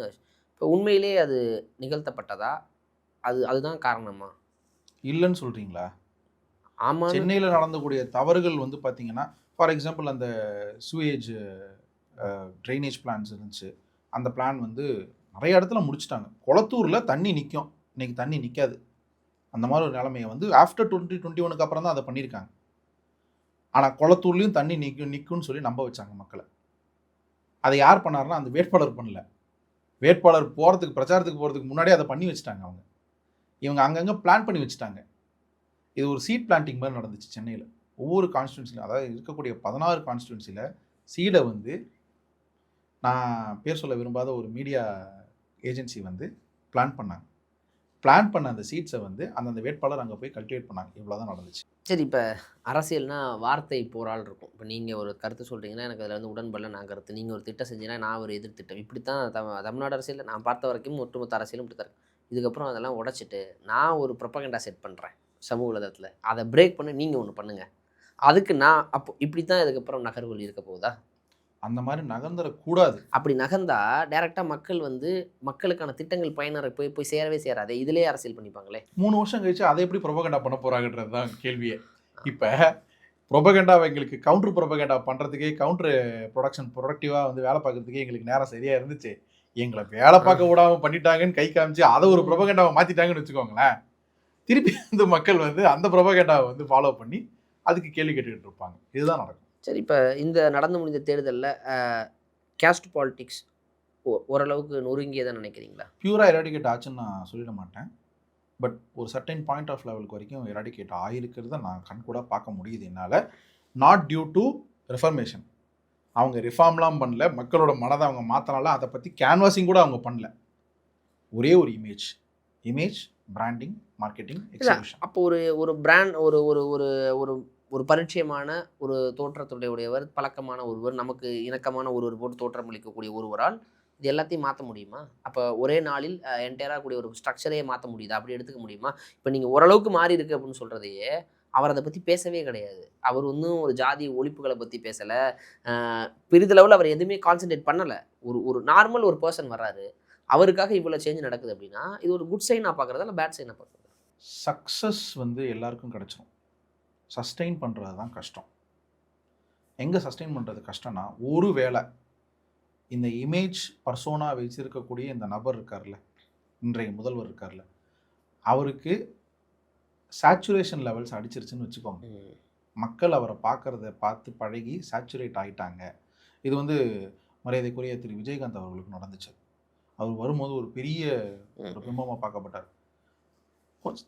இப்போ உண்மையிலே அது நிகழ்த்தப்பட்டதா? அதுதான் காரணமா? இல்லைன்னு சொல்கிறீங்களா? ஆமாம். சென்னையில் நடந்தக்கூடிய தவறுகள் வந்து பார்த்தீங்கன்னா, ஃபார் எக்ஸாம்பிள் அந்த சுவேஜ் ட்ரைனேஜ் பிளான்ஸ் இருந்துச்சு. அந்த பிளான் வந்து நிறைய இடத்துல முடிச்சிட்டாங்க. கொளத்தூரில் தண்ணி நிற்கும், இன்னைக்கு தண்ணி நிற்காது. அந்த மாதிரி ஒரு நிலைமையை வந்து ஆஃப்டர் 2021 அப்புறம் தான் அதை பண்ணியிருக்காங்க. ஆனால் கொளத்தூர்லேயும் தண்ணி நிற்கும்னு சொல்லி நம்ப வச்சாங்க மக்களை. அதை யார் பண்ணாருன்னா அந்த வேட்பாளர் பண்ணல. வேட்பாளர் போகிறதுக்கு பிரச்சாரத்துக்கு போகிறதுக்கு முன்னாடியே அதை பண்ணி வச்சுட்டாங்க அவங்க. இவங்க அங்கங்கே பிளான் பண்ணி வச்சுட்டாங்க. இது ஒரு சீட் பிளான்டிங் மாதிரி நடந்துச்சு சென்னையில். ஒவ்வொரு கான்ஸ்டியூன்சிலும், அதாவது இருக்கக்கூடிய 16 கான்ஸ்டியூன்சியில் சீடை வந்து நான் பேர் சொல்ல விரும்பாத ஒரு மீடியா ஏஜென்சி வந்து பிளான் பண்ணாங்க. பிளான் பண்ண அந்த சீட்ஸை வந்து அந்தந்த வேட்பாளர் அங்கே போய் கல்டிவேட் பண்ணாங்க. இவ்வளோ தான் நடந்துச்சு. சரி, இப்போ அரசியல்னா வார்த்தை போரால் இருக்கும். இப்போ நீங்கள் ஒரு கருத்து சொல்கிறீங்கன்னா எனக்கு அதில் வந்து உடன்படல நான் கருத்து, நீங்கள் ஒரு திட்டம் செஞ்சீங்கன்னா நான் ஒரு எதிர் திட்டம். இப்படி தான் தமிழ்நாடு அரசியல் நான் பார்த்த வரைக்கும் ஒட்டுமொத்த அரசியலும் இப்படி தான். இதுக்கப்புறம் அதெல்லாம் உடைச்சிட்டு நான் ஒரு ப்ரொபகண்டா செட் பண்ணுறேன் சமூக வலைதளத்தில், அதை பிரேக் பண்ணி நீங்கள் ஒன்று பண்ணுங்கள். அதுக்கு நான் அப்போ இப்படி தான் இதுக்கப்புறம் நகர்வுகள் இருக்க போகுதா? அந்த மாதிரி நகர்ந்துடக்கூடாது. அப்படி நகர்ந்தா டேரெக்டாக மக்கள் வந்து மக்களுக்கான திட்டங்கள் பயனரை போய் சேரவே சேராது. இதிலே அரசியல் பண்ணிப்பாங்களே. 3 வருஷம் கழிச்சு அதை எப்படி ப்ரொபகண்டா பண்ண போகிறாங்கன்றது தான் கேள்வியே. இப்போ ப்ரொபகண்டாவை எங்களுக்கு கவுண்டர் ப்ரொபகண்டா பண்ணுறதுக்கே, கவுண்டர் ப்ரொடக்டிவாக வந்து வேலை பார்க்குறதுக்கே எங்களுக்கு நேரம் சரியாக இருந்துச்சு. எங்களை வேலை பார்க்க விடாமல் பண்ணிட்டாங்கன்னு கை காமிச்சு அதை ஒரு ப்ரொபகண்டாவை மாற்றிட்டாங்கன்னு வச்சுக்கோங்களேன். திருப்பி வந்து மக்கள் வந்து அந்த ப்ரொபகண்டாவை வந்து ஃபாலோ பண்ணி அதுக்கு கேள்வி கேட்டுக்கிட்டு இருப்பாங்க. இதுதான் நடக்கும். சரி, இப்போ இந்த நடந்து முடிந்த தேர்தலில் கேஸ்ட் பாலிடிக்ஸ் ஓரளவுக்கு நொறுங்கியதான் நினைக்கிறீங்களா? பியூராக எராடிகேட் ஆச்சுன்னு நான் சொல்லிட மாட்டேன். பட் ஒரு சர்டைன் பாயிண்ட் ஆஃப் லெவலுக்கு வரைக்கும் எராடிகேட் ஆகிருக்கிறத நான் கண்கூட பார்க்க முடியுது என்னால். Not due to reformation. அவங்க ரிஃபார்ம்லாம் பண்ணல, மக்களோட மனதை அவங்க மாற்றினால அதை பற்றி கேன்வாசிங் கூட அவங்க பண்ணல. ஒரே ஒரு இமேஜ் பிராண்டிங், மார்க்கெட்டிங், எக்ஸிபிஷன். அப்போ ஒரு பிராண்ட், ஒரு ஒரு ஒரு ஒரு ஒரு பரிச்சயமான ஒரு தோற்றத்துடையவர், பழக்கமான ஒருவர், நமக்கு இணக்கமான ஒருவர் போட்டு தோற்றமளிக்கக்கூடிய ஒருவரால் இது எல்லாத்தையும் மாற்ற முடியுமா? அப்போ ஒரே நாளில் என்டையராக கூடிய ஒரு ஸ்ட்ரக்சரையே மாற்ற முடியுதா? அப்படி எடுத்துக்க முடியுமா? இப்போ நீங்கள் ஓரளவுக்கு மாறி இருக்கு அப்படின்னு சொல்கிறதையே அவர் அதை பற்றி பேசவே கிடையாது. அவர் இன்னும் ஒரு ஜாதி ஒழிப்புகளை பற்றி பேசலை. பெரிதளவில் அவர் எதுவுமே கான்சென்ட்ரேட் பண்ணலை. ஒரு நார்மல் ஒரு பர்சன் வர்றாரு, அவருக்காக இவ்வளோ சேஞ்ச் நடக்குது அப்படின்னா இது ஒரு குட் சைனாக பார்க்குறதா இல்லை பேட் சைனாக பார்க்குறது? சக்ஸஸ் வந்து எல்லாருக்கும் கிடச்சிரும். சஸ்டெயின் பண்ணுறது தான் கஷ்டம். எங்கே சஸ்டெயின் பண்ணுறது கஷ்டம்னா, ஒரு வேளை இந்த இமேஜ் பர்சோனா வச்சிருக்கக்கூடிய இந்த நபர் இருக்கார்ல, இன்றைய முதல்வர் இருக்கார்ல, அவருக்கு சேச்சுரேஷன் லெவல்ஸ் அடிச்சிருச்சுன்னு வச்சுக்கோங்க. மக்கள் அவரை பார்த்து பழகி சேச்சுரேட் ஆகிட்டாங்க. இது வந்து மரியாதைக்குரிய திரு விஜயகாந்த் அவர்களுக்கு நடந்துச்சு. அவர் வரும்போது ஒரு பெரிய ஒரு பிம்பமாக பார்க்கப்பட்டார்.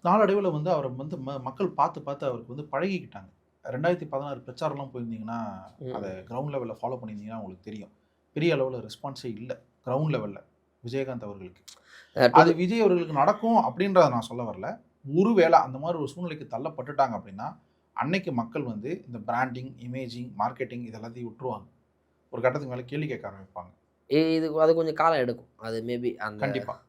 நாளடைவில் வந்து அவரை வந்து மக்கள் பார்த்து அவருக்கு வந்து பழகிக்கிட்டாங்க. 2016 பிரச்சாரம்லாம் போயிருந்தீங்கன்னா, அதை கிரவுண்ட் லெவலில் ஃபாலோ பண்ணியிருந்தீங்கன்னா உங்களுக்கு தெரியும். பெரிய அளவில் ரெஸ்பான்ஸே இல்லை கிரவுண்ட் லெவலில் விஜயகாந்த் அவர்களுக்கு. அது விஜய் அவர்களுக்கு நடக்கும் அப்படின்றத நான் சொல்ல வரல. ஒருவேளை அந்த மாதிரி ஒரு சூழ்நிலைக்கு தள்ளப்பட்டுட்டாங்க அப்படின்னா, அன்னைக்கு மக்கள் வந்து இந்த பிராண்டிங், இமேஜிங், மார்க்கெட்டிங் இதெல்லாத்தையும் விட்டுருவாங்க. ஒரு கட்டத்துக்கு மேலே கேள்வி கேட்க ஆரம்பிப்பாங்க. அது கொஞ்சம் காலம் எடுக்கும். அது மேபி அந்த கண்டிப்பாக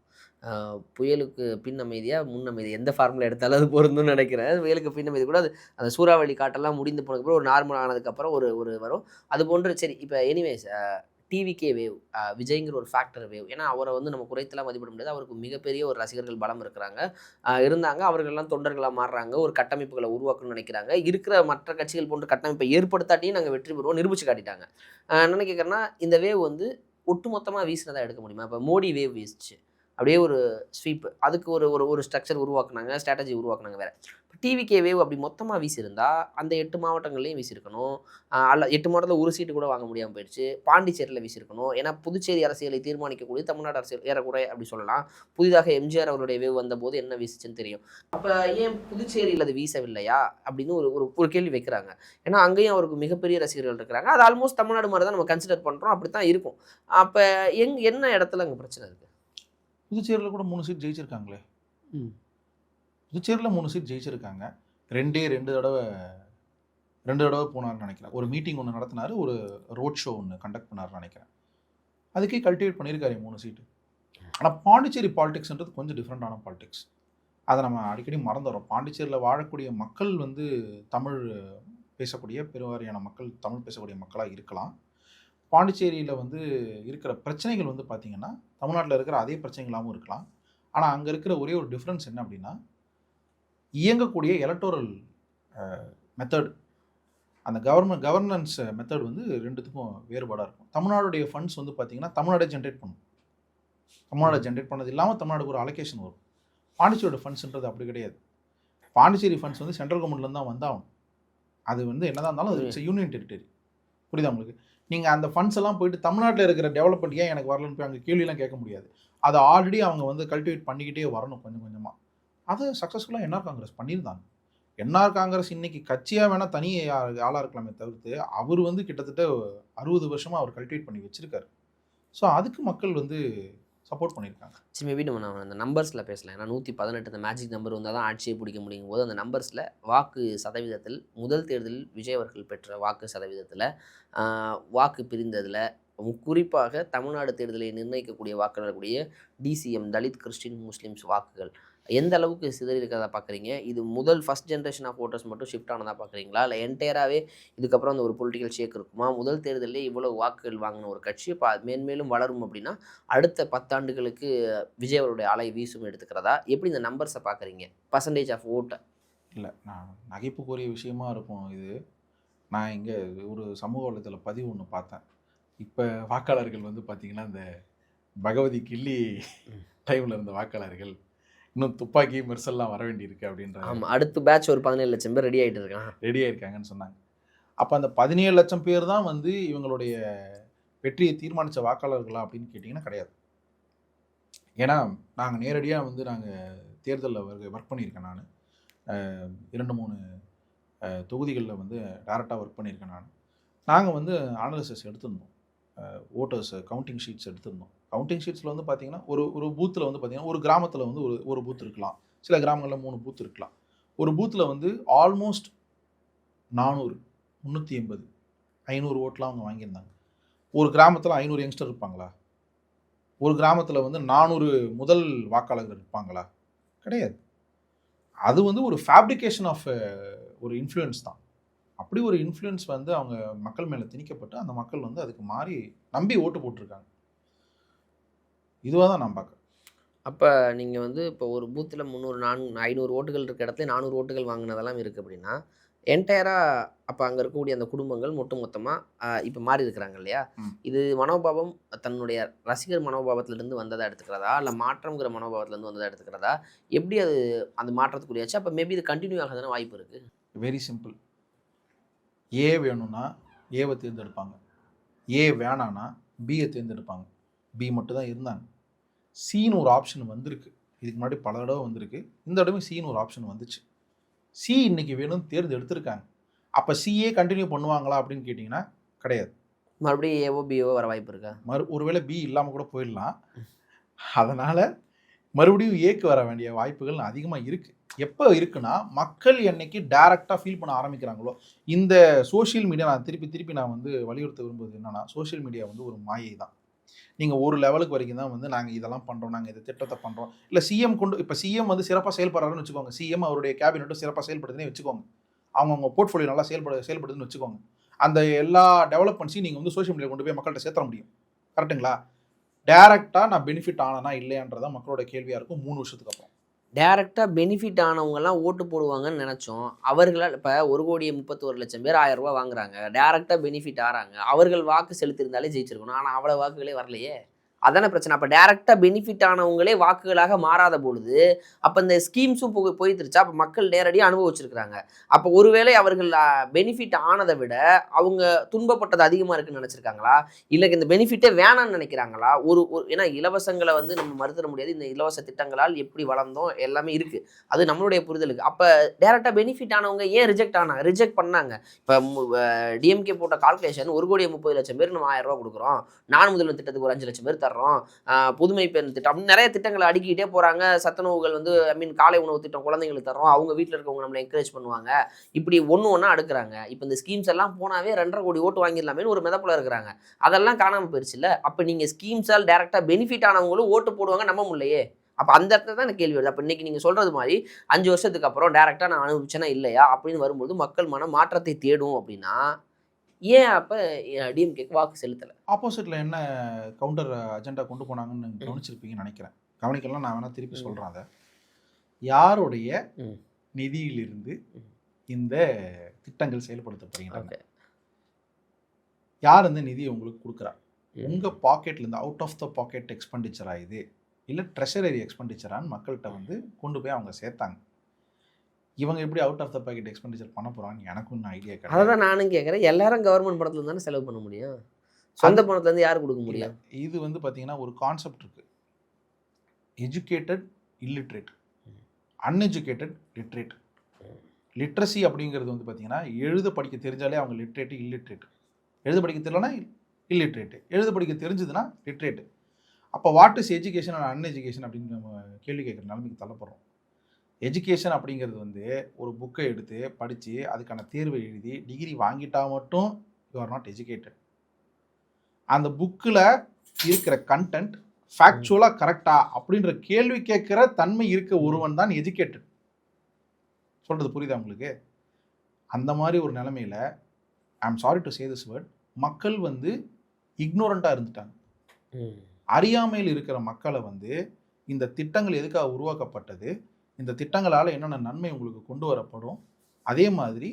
புயலுக்கு பின் அமைதியா முன் அமைதி எந்த ஃபார்முலா எடுத்தாலும் அது பொருந்தும்னு நினைக்கிறேன். புயலுக்கு பின் அமைதி கூட அது அந்த சூறாவளி காட்டெல்லாம் முடிந்து போனதுக்கப்புறம் ஒரு நார்மல் ஆனதுக்கப்புறம் ஒரு வரும். அது போன்று. சரி, இப்போ எனிவேஸ் டிவிகே வேவ், விஜய்ங்கிற ஒரு ஃபேக்டர் வேவ். ஏன்னா அவரை வந்து நம்ம குறைத்தெல்லாம் மதிப்பிட முடியாது. அவருக்கு மிகப்பெரிய ஒரு ரசிகர்கள் பலம் இருந்தாங்க. அவர்கள்லாம் தொண்டர்களாக மாறுறாங்க, ஒரு கட்டமைப்புகளை உருவாக்கணும்னு நினைக்கிறாங்க. இருக்கிற மற்ற கட்சிகள் போன்ற கட்டமைப்பை ஏற்படுத்தாட்டியும் நாங்கள் வெற்றி பெறுவோம் நிரூபிச்சு காட்டிட்டாங்க. நான் என்ன கேட்குறேன்னா, இந்த வேவ் வந்து ஒட்டுமொத்தமாக வீசினதாக எடுக்க முடியுமா? இப்போ மோடி வேவ் வீசிச்சு, அப்படியே ஒரு ஸ்வீப். அதுக்கு ஒரு ஒரு ஒரு ஸ்ட்ரக்சர் உருவாக்குனாங்க, ஸ்ட்ராட்டஜி உருவாக்குனாங்க வேற. இப்போ டிவிகே வேவ் அப்படி மொத்தமா வீசியிருந்தா, அந்த 8 மாவட்டங்கள்லயும் வீசியிருக்கணும். அல்ல 8 மாவட்டத்துல ஒரு சீட்டு கூட வாங்க முடியாம போயிடுச்சு. பாண்டிச்சேரியில வீசியிருக்கணும். ஏன்னா புதுச்சேரி அரசியலை தீர்மானிக்கக்கூடிய தமிழ்நாடு அரசியல் ஏறக்குறைய அப்படி சொல்லலாம். புதிதாக எம்ஜிஆர் அவருடைய வேவ் வந்தபோது என்ன வீசுச்சுன்னு தெரியும். அப்ப ஏன் புதுச்சேரியில அது வீசவில்லையா? அப்படின்னு ஒரு ஒரு ஒரு கேள்வி வைக்கிறாங்க. ஏன்னா அங்கேயும் அவருக்கு மிகப்பெரிய ரசிகர்கள் இருக்கிறாங்க. அது ஆல்மோஸ்ட் தமிழ்நாடு மாரி தான் நம்ம கன்சிடர் பண்றோம். அப்படித்தான் இருக்கும். அப்ப என்ன இடத்துல அங்க பிரச்சனை இருக்கு? புதுச்சேரியில் கூட 3 சீட் ஜெயிச்சிருக்காங்களே. ம். புதுச்சேரியில் 3 சீட் ஜெயிச்சிருக்காங்க. 2 தடவை 2 தடவை போனார்னு நினைக்கிறேன். ஒரு மீட்டிங் ஒன்று நடத்தினாரு, ஒரு ரோட் ஷோ ஒன்று கண்டக்ட் பண்ணாருன்னு நினைக்கிறேன். அதுக்கே கல்டிவேட் பண்ணியிருக்காரு 3 சீட்டு. ஆனால் பாண்டிச்சேரி பாலிடிக்ஸ்ன்றது கொஞ்சம் டிஃப்ரெண்டான பாலிடிக்ஸ். அதை நம்ம அடிக்கடி மறந்துடுறோம். பாண்டிச்சேரியில் வாழக்கூடிய மக்கள் வந்து தமிழ் பேசக்கூடிய பெருவாரியான மக்கள் தமிழ் பேசக்கூடிய மக்களாக இருக்கலாம். பாண்டிச்சேரியில் வந்து இருக்கிற பிரச்சனைகள் வந்து பார்த்திங்கன்னா தமிழ்நாட்டில் இருக்கிற அதே பிரச்சனைகளாகவும் இருக்கலாம். ஆனால் அங்கே இருக்கிற ஒரே ஒரு டிஃப்ரென்ஸ் என்ன அப்படின்னா, இயங்கக்கூடிய எலக்டோரல் மெத்தட், அந்த கவர்னன்ஸ் மெத்தட் வந்து 2த்துக்கும் வேறுபாடாக இருக்கும். தமிழ்நாடுடைய ஃபண்ட்ஸ் வந்து பார்த்திங்கன்னா தமிழ்நாடே ஜென்ரேட் பண்ணும். தமிழ்நாடு ஜென்ரேட் பண்ணது இல்லாமல் தமிழ்நாடுக்கு ஒரு அலோகேஷன் வரும். பாண்டிச்சேரியோட ஃபண்ட்ஸ்ன்றது அப்படி கிடையாது. பாண்டிச்சேரி ஃபண்ட்ஸ் வந்து சென்ட்ரல் கவர்மெண்ட்லேருந்து தான் வந்தாகணும். அது வந்து என்னதான் இருந்தாலும் அது இட்ஸ் யூனியன் டெரிட்டரி. புரியுதா உங்களுக்கு? நீங்கள் அந்த ஃபண்ட்ஸ் எல்லாம் போயிட்டு தமிழ்நாட்டில் இருக்கிற டெவலப்மெண்ட் ஏன் எனக்கு வரலன்னு போய் அங்கே கேள்வியெல்லாம் கேட்க முடியாது. அதை ஆல்ரெடி அவங்க வந்து கல்டிவேட் பண்ணிக்கிட்டே வரணும் கொஞ்சம் கொஞ்சமாக. அதை சக்ஸஸ்ஃபுல்லாக என்ஆர் காங்கிரஸ் பண்ணியிருந்தாங்க. என்ஆர் காங்கிரஸ் இன்னைக்கு கட்சியாக வேணால் தனி ஆளாக இருக்கலாமே தவிர்த்து, அவர் வந்து கிட்டத்தட்ட 60 வருஷமாக அவர் கல்டிவேட் பண்ணி வச்சிருக்காரு. ஸோ அதுக்கு மக்கள் வந்து சப்போர்ட் பண்ணியிருக்காங்க. சரி, மேபி நம்ம அந்த நம்பர்ஸில் பேசலாம். ஏன்னா 118 அந்த மேஜிக் நம்பர் வந்தால் தான் ஆட்சியை பிடிக்க முடியும் போது, அந்த நம்பர்ஸில் வாக்கு சதவீதத்தில் முதல் தேர்தலில் விஜய் அவர்கள் பெற்ற வாக்கு சதவீதத்தில் வாக்கு பிரிந்ததில் குறிப்பாக தமிழ்நாடு தேர்தலை நிர்ணயிக்கக்கூடிய வாக்காளர்களுடைய டிசிஎம் தலித் கிறிஸ்டின் முஸ்லீம்ஸ் வாக்குகள் எந்த அளவுக்கு சிதறி இருக்கிறதா பார்க்குறீங்க? இது ஃபர்ஸ்ட் ஜென்ரேஷன் ஆஃப் ஓட்டர்ஸ் மட்டும் ஷிஃப்ட் ஆனதாக பார்க்குறீங்களா? இல்லை என்டையராகவே இதுக்கப்புறம் அந்த ஒரு பொலிட்டிக்கல் ஷேக் இருக்குமா? முதல் தேர்தலே இவ்வளோ வாக்குகள் வாங்கின ஒரு கட்சி இப்போ மேன்மேலும் வளரும் அப்படின்னா அடுத்த 10 ஆண்டுகளுக்கு விஜய் அவருடைய அலை வீசும் எடுத்துக்கிறதா? எப்படி இந்த நம்பர்ஸை பார்க்குறீங்க? பர்சன்டேஜ் ஆஃப் ஓட்டை. இல்லை, நான் நகைப்புக்குரிய விஷயமா இருக்கும் இது. நான் இங்கே ஒரு சமூக வலைதள பதிவு ஒன்று பார்த்தேன். இப்போ வாக்காளர்கள் வந்து பார்த்திங்கன்னா, இந்த பகவதி கில்லி டைமில் இருந்த வாக்காளர்கள் இன்னும் துப்பாக்கி மெர்சல்லாம் வர வேண்டியிருக்கு அப்படின்ற. ஆமாம், அடுத்த பேட்ச் ஒரு 17 லட்சம் பேர் ரெடி ஆகிருக்காங்கன்னு சொன்னாங்க. அப்போ அந்த 17 லட்சம் பேர் தான் வந்து இவங்களுடைய வெற்றியை தீர்மானித்த வாக்காளர்களா அப்படின்னு கேட்டிங்கன்னா கிடையாது. ஏன்னா நாங்கள் நேரடியாக வந்து நாங்கள் தேர்தலில் ஒர்க் பண்ணியிருக்கேன். நான் 2-3 தொகுதிகளில் வந்து டேரெக்டாக ஒர்க் பண்ணியிருக்கேன். நாங்கள் வந்து அனாலிசிஸ் எடுத்திருந்தோம். ஓட்டர்ஸ் கவுண்டிங் ஷீட்ஸ் எடுத்திருந்தோம். கவுண்டிங் ஷீட்ஸில் வந்து பார்த்திங்கன்னா ஒரு பூத்தில் வந்து பார்த்திங்கன்னா ஒரு கிராமத்தில் வந்து ஒரு பூத் இருக்கலாம், சில கிராமங்களில் 3 பூத் இருக்கலாம். ஒரு பூத்தில் வந்து ஆல்மோஸ்ட் 400, 380, 500 ஓட்டெலாம் அவங்க வாங்கியிருந்தாங்க. ஒரு கிராமத்தில் 500 யங்ஸ்டர் இருப்பாங்களா? ஒரு கிராமத்தில் வந்து 400 முதல் வாக்காளர்கள் இருப்பாங்களா? கிடையாது. அது வந்து ஒரு ஃபேப்ரிகேஷன் ஆஃப் ஒரு இன்ஃப்ளூயன்ஸ் தான். அப்படி ஒரு இன்ஃப்ளூயன்ஸ் வந்து அவங்க மக்கள் மேலே திணிக்கப்பட்டு அந்த மக்கள் வந்து அதுக்கு மாறி நம்பி ஓட்டு போட்டிருக்காங்க. இதுவாக தான் நான் பார்க்குறேன். அப்போ நீங்கள் வந்து இப்போ ஒரு பூத்தில் 500 ஓட்டுகள் இருக்க இடத்துல 400 ஓட்டுகள் வாங்கினதெல்லாம் இருக்குது அப்படின்னா என்டையராக அப்போ அங்கே இருக்கக்கூடிய அந்த குடும்பங்கள் மொத்தமாக இப்போ மாறி இருக்கிறாங்க இல்லையா? இது மனோபாவம் தன்னுடைய ரசிகர் மனோபாவத்திலிருந்து வந்ததாக எடுத்துக்கிறதா, இல்லை மாற்றங்கிற மனோபாவத்திலேருந்து வந்ததாக எடுத்துக்கிறதா? எப்படி அது அந்த மாற்றத்துக்குரியாச்சு? அப்போ மேபி இது கண்டினியூ ஆக தானே வாய்ப்பு இருக்குது. Very simple. ஏ வேணும்னா ஏவை தேர்ந்தெடுப்பாங்க, ஏ வேணான்னா பியை தேர்ந்தெடுப்பாங்க. பி மட்டும் தான் இருந்தாங்க. சின்னு ஒரு ஆப்ஷன் வந்திருக்கு. இதுக்கு முன்னாடி பல தடவை வந்திருக்கு. இந்த தடவை சின்னு ஒரு ஆப்ஷன் வந்துச்சு. சி இன்னைக்கு வேணும்னு தேர்ந்தெடுத்திருக்காங்க. அப்போ சிஏ கண்டினியூ பண்ணுவாங்களா அப்படின்னு கேட்டிங்கன்னா கிடையாது. மறுபடியும் ஏவோ பிஓ வர வாய்ப்பு இருக்கா? ஒருவேளை பி இல்லாமல் கூட போயிடலாம். அதனால் மறுபடியும் ஏக்கு வர வேண்டிய வாய்ப்புகள் அதிகமாக இருக்குது. எப்போ இருக்குன்னா மக்கள் என்னைக்கு டைரெக்டாக ஃபீல் பண்ண ஆரம்பிக்கிறாங்களோ, இந்த சோஷியல் மீடியா நான் திருப்பி நான் வந்து வலியுறுத்த விரும்புவது என்னென்னா, சோஷியல் மீடியா வந்து ஒரு மாயை தான். நீங்கள் ஒரு லெவலுக்கு வரைக்கும் தான் வந்து நாங்கள் இதெல்லாம் பண்ணுறோம், நாங்கள் இந்த திட்டத்தை பண்ணுறோம், இல்லை சிஎம் இப்போ சிஎம் வந்து சிறப்பாக செயல்படுறாருன்னு வச்சுக்கோங்க, சிஎம் அவருடைய கேபினெட்டும் சிறப்பாக செயல்படுதுன்னே வச்சுக்கோங்க, அவங்க போர்ட்ஃபோலியோ நல்லா செயல்படுதுன்னு வச்சுக்கோங்க. அந்த எல்லா டெவலப்மெண்ட்ஸையும் நீங்கள் வந்து சோஷியல் மீடியா கொண்டு போய் மக்கள்கிட்ட சேர்த்த முடியும். கரெக்டுங்களா? டேரெக்டாக நான் பெனிஃபிட் ஆனனா இல்லையான்றதான் மக்களோட கேள்வியாக இருக்கும் 3 வருஷத்துக்கு அப்புறம். டேரெக்டாக பெனிஃபிட் ஆனவங்கலாம் ஓட்டு போடுவாங்கன்னு நினச்சோம். அவர்களால் இப்போ 1,31,00,000 பேர் 1000 ரூபா வாங்குறாங்க, டேரெக்டாக பெனிஃபிட் ஆகிறாங்க. அவர்கள் வாக்கு செலுத்தியிருந்தாலே ஜெயிச்சிருக்கணும். ஆனால் அவ்வளோ வாக்குகளே வரலையே. அதான பிரச்சனை. அப்ப டைரக்ட்டா பெனிஃபிட் ஆனவங்களே வாக்குகளாக மாறாத பொழுது, அப்ப இந்த ஸ்கீம்ஸும் போய்த்துருச்சா? அப்ப மக்கள் நேரடியா அனுபவிச்சிருக்கிறாங்க. அப்ப ஒருவேளை அவர்கள் பெனிஃபிட் ஆனத விட, அவங்க துன்பப்பட்டது அதிகமா இருக்குன்னு நெனச்சிருக்காங்களா? இல்ல இந்த பெனிஃபிட்டே வேணான்னு நெனைக்கிறாங்களா? ஒரு ஒரு ஏன்னா இலவசங்கள வந்து நம்ம மறுத்துற முடியாது. இந்த இலவச திட்டங்களால் எப்படி வளர்ந்தோம் எல்லாமே இருக்கு. அது நம்மளுடைய புரிதலுக்கு. அப்ப டைரக்ட்டா பெனிஃபிட் ஆனவங்க ஏன் ரிஜெக்ட் பண்ணாங்க. இப்ப டிஎம்கே போட்ட கால்குலேஷன் 1,30,00,000 பேருக்கு நம்ம ரூ. 1000 குடுக்குறோம். நான் முதல்வன் திட்டத்துக்கு ஒரு 5,00,000 பேர் தர்றோம். புதுமை பெண் திட்டம் அப்படின்னு நெறைய திட்டங்கள அடுக்கிக்கிட்டே போறாங்க. சத்துணவுகள் வந்து காலை உணவு திட்டம் குழந்தைங்களுக்கு தர்றோம். அவங்க வீட்ல இருக்கவங்க நம்மள என்கரேஜ் பண்ணுவாங்க. இப்படி ஒண்ணா அடுக்குறாங்க. இப்ப இந்த ஸ்கீம்ஸ் எல்லாம் போனாவே 2,50,000 கோடி ஓட்டு வாங்கிடலாமேன்னு ஒரு மிதப்புல இருக்கிறாங்க. அதெல்லாம் காணாம போயிருச்சுல்ல. அப்ப நீங்க ஸ்கீம்ஸால் டைரக்ட்டா பெனிஃபிட் ஆனவங்களும் ஓட்டு போடுவாங்க நம்ப முடியலையே. அப்ப அந்த இடத்துல தான் எனக்கு கேள்வி வருது. அப்ப இன்னைக்கு நீங்க சொல்றது மாரி 5 வருஷத்துக்கு அப்புறம் டைரக்ட்டா நான் அனுபவிச்சேனா இல்லையா அப்படின்னு வரும்போது மக்கள் மனம் மாற்றத்தை தேடும் அப்படின்னா, ஏன் அப்ப டிஎம்கேக்கு வாக்கு செலுத்தல? ஆப்போசிட்ல என்ன கவுண்டர் அஜெண்டா கொண்டு போனாங்கன்னு ம். கவனிச்சிருப்பீங்கன்னு நெனைக்கிறேன். கவனிக்கலாம், நான் வேணா திருப்பி ம். சொல்றேன் அத. யாருடைய ம். நிதியிலிருந்து ம். இந்த திட்டங்கள் செயல்படுத்தப்படுகின்றன? ஓகே. யார் அந்த நிதிய உங்களுக்கு குடுக்குறா? ம். உங்க பாக்கெட்ல இருந்து அவுட் ஆஃப் த பாக்கெட் எக்ஸ்பெண்டிச்சரா இது? இல்ல ட்ரெஷரரி எக்ஸ்பெண்டிச்சரான்னு மக்கள்ட்ட வந்து கொண்டு போய் அவங்க சேர்த்தாங்க. இவங்க எப்படி out of the pocket expenditure பண்ண போறாங்கன்னு எனக்கும் இன்னும் ஐடியா கிடையாது. அததான் நானும் கேட்கிறேன். எல்லாரும் கவர்ன்மெண்ட் பணத்துல இருந்து தானே செலவு பண்ண முடியும். சொந்த அது பணத்துல இருந்து யாரு குடுக்க இல்ல. முடியும்? இது வந்து பார்த்தீங்கன்னா ஒரு கான்செப்ட் இருக்கு. எஜுகேட்டட், இல்லிட்ரேட், ம். Uneducated, literate. ம். லிட்ரஸி அப்படிங்கிறது வந்து பார்த்தீங்கன்னா, எழுத படிக்க தெரிஞ்சாலே அவங்க லிட்ரேட், இல்லிட்ரேட். எழுத படிக்க தெரியலனா இல்லிட்ரேட். எழுத படிக்க தெரிஞ்சதுன்னா லிட்ரேட். அப்போ வாட் இஸ் எஜுகேஷன் அண்ட் அன்எஜுகேஷன் அப்படின்னு நம்ம கேள்வி கேட்குற நிலைமைக்கு தள்ளப்படுறோம். எஜுகேஷன் அப்படிங்கிறது வந்து ஒரு புக்கை எடுத்து படித்து அதுக்கான தேர்வை எழுதி டிகிரி வாங்கிட்டா மட்டும் யூ ஆர் நாட் எஜுகேட்டட். அந்த புக்கில் இருக்கிற கண்டென்ட் ஃபேக்சுவலாக கரெக்டா அப்படின்ற கேள்வி கேட்குற தன்மை இருக்க ஒருவன் தான் எஜுகேட்டட். சொல்கிறது புரியுதா உங்களுக்கு? அந்த மாதிரி ஒரு நிலைமையில் I am sorry to say this word, மக்கள் வந்து இக்னோரண்ட்டாக இருந்துட்டாங்க. அறியாமையில் இருக்கிற மக்களை வந்து இந்த திட்டங்கள் எதுக்காக உருவாக்கப்பட்டது, இந்த திட்டங்களால் என்னென்ன நன்மை உங்களுக்கு கொண்டு வரப்படும், அதே மாதிரி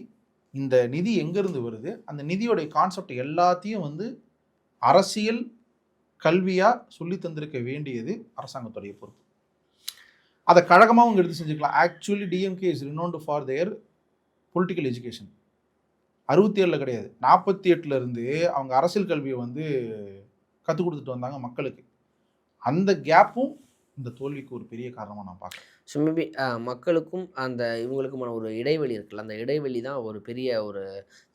இந்த நிதி எங்கேருந்து வருது, அந்த நிதியோடைய கான்செப்ட் எல்லாத்தையும் வந்து அரசியல் கல்வியாக சொல்லி தந்திருக்க வேண்டியது அரசாங்கத்துடைய பொறுப்பு. அதை கழகமாக அவங்க எடுத்து செஞ்சுக்கலாம். Actually DMK is renowned for their political education. 67 கிடையாது, 48 இருந்து அவங்க அரசியல் கல்வியை வந்து கற்றுக் கொடுத்துட்டு வந்தாங்க மக்களுக்கு. அந்த கேப்பும் இந்த தோல்விக்கு ஒரு பெரிய காரணமாக நான் பார்க்குறேன். ஸோ மேபி மக்களுக்கும் அந்த இவங்களுக்குமான ஒரு இடைவெளி இருக்குல்ல, அந்த இடைவெளி தான் ஒரு பெரிய ஒரு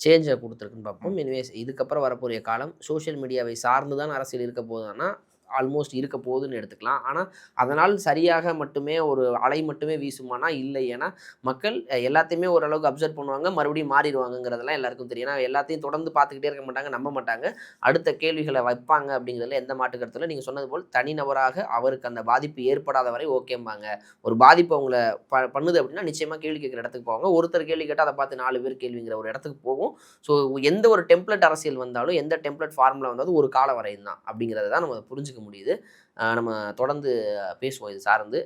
சேஞ்சை கொடுத்துருக்குன்னு பார்ப்போம். எனிவேஸ் இதுக்கப்புறம் வரக்கூடிய காலம் சோஷியல் மீடியாவை சார்ந்து தான் அரசியல் இருக்க போகுதுன்னா ஆல்மோஸ்ட் இருக்க போகுதுன்னு எடுத்துக்கலாம். ஆனால் அதனால் சரியாக மட்டுமே ஒரு அலை மட்டுமே வீசுமானா இல்லை. ஏன்னா மக்கள் எல்லாத்தையுமே ஓரளவுக்கு அப்சர்வ் பண்ணுவாங்க, மறுபடியும் மாறிடுவாங்கங்கிறதெல்லாம் எல்லாருக்கும் தெரியும். ஏன்னா எல்லாத்தையும் தொடர்ந்து பார்த்துக்கிட்டே இருக்க மாட்டாங்க, நம்ப மாட்டாங்க. அடுத்த கேள்விகளை வைப்பாங்க அப்படிங்கிறதுல எந்த மாற்று கருத்துல நீங்கள் சொன்னது போல் தனிநபராக அவருக்கு அந்த பாதிப்பு ஏற்படாத வரை ஓகேம்பாங்க. ஒரு பாதிப்பு அவங்கள பண்ணுது அப்படின்னா நிச்சயமாக கேள்வி கேட்குற இடத்துக்கு போவாங்க. ஒருத்தர் கேள்வி கேட்டால் அதை பார்த்து 4 பேர் கேள்விங்கிற ஒரு இடத்துக்கு போகும். ஸோ எந்த ஒரு டெம்ப்ளேட் அரசியல் வந்தாலும், எந்த டெம்ப்ளேட் ஃபார்முலா வந்தாலும் ஒரு கால வரையும் தான் அப்படிங்கிறத தான் நம்ம புரிஞ்சுக்க முடியுது. நம்ம தொடர்ந்து பேசுவோம் இது சார்ந்து.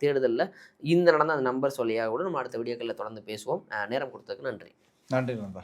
தேடுதலில் இந்த நடந்த அந்த நம்பர்ஸ் வழியாக கூட நம்ம அடுத்த வீடியோக்களில் தொடர்ந்து பேசுவோம். நேரம் கொடுத்ததுக்கு நன்றி. நன்றி நண்பா.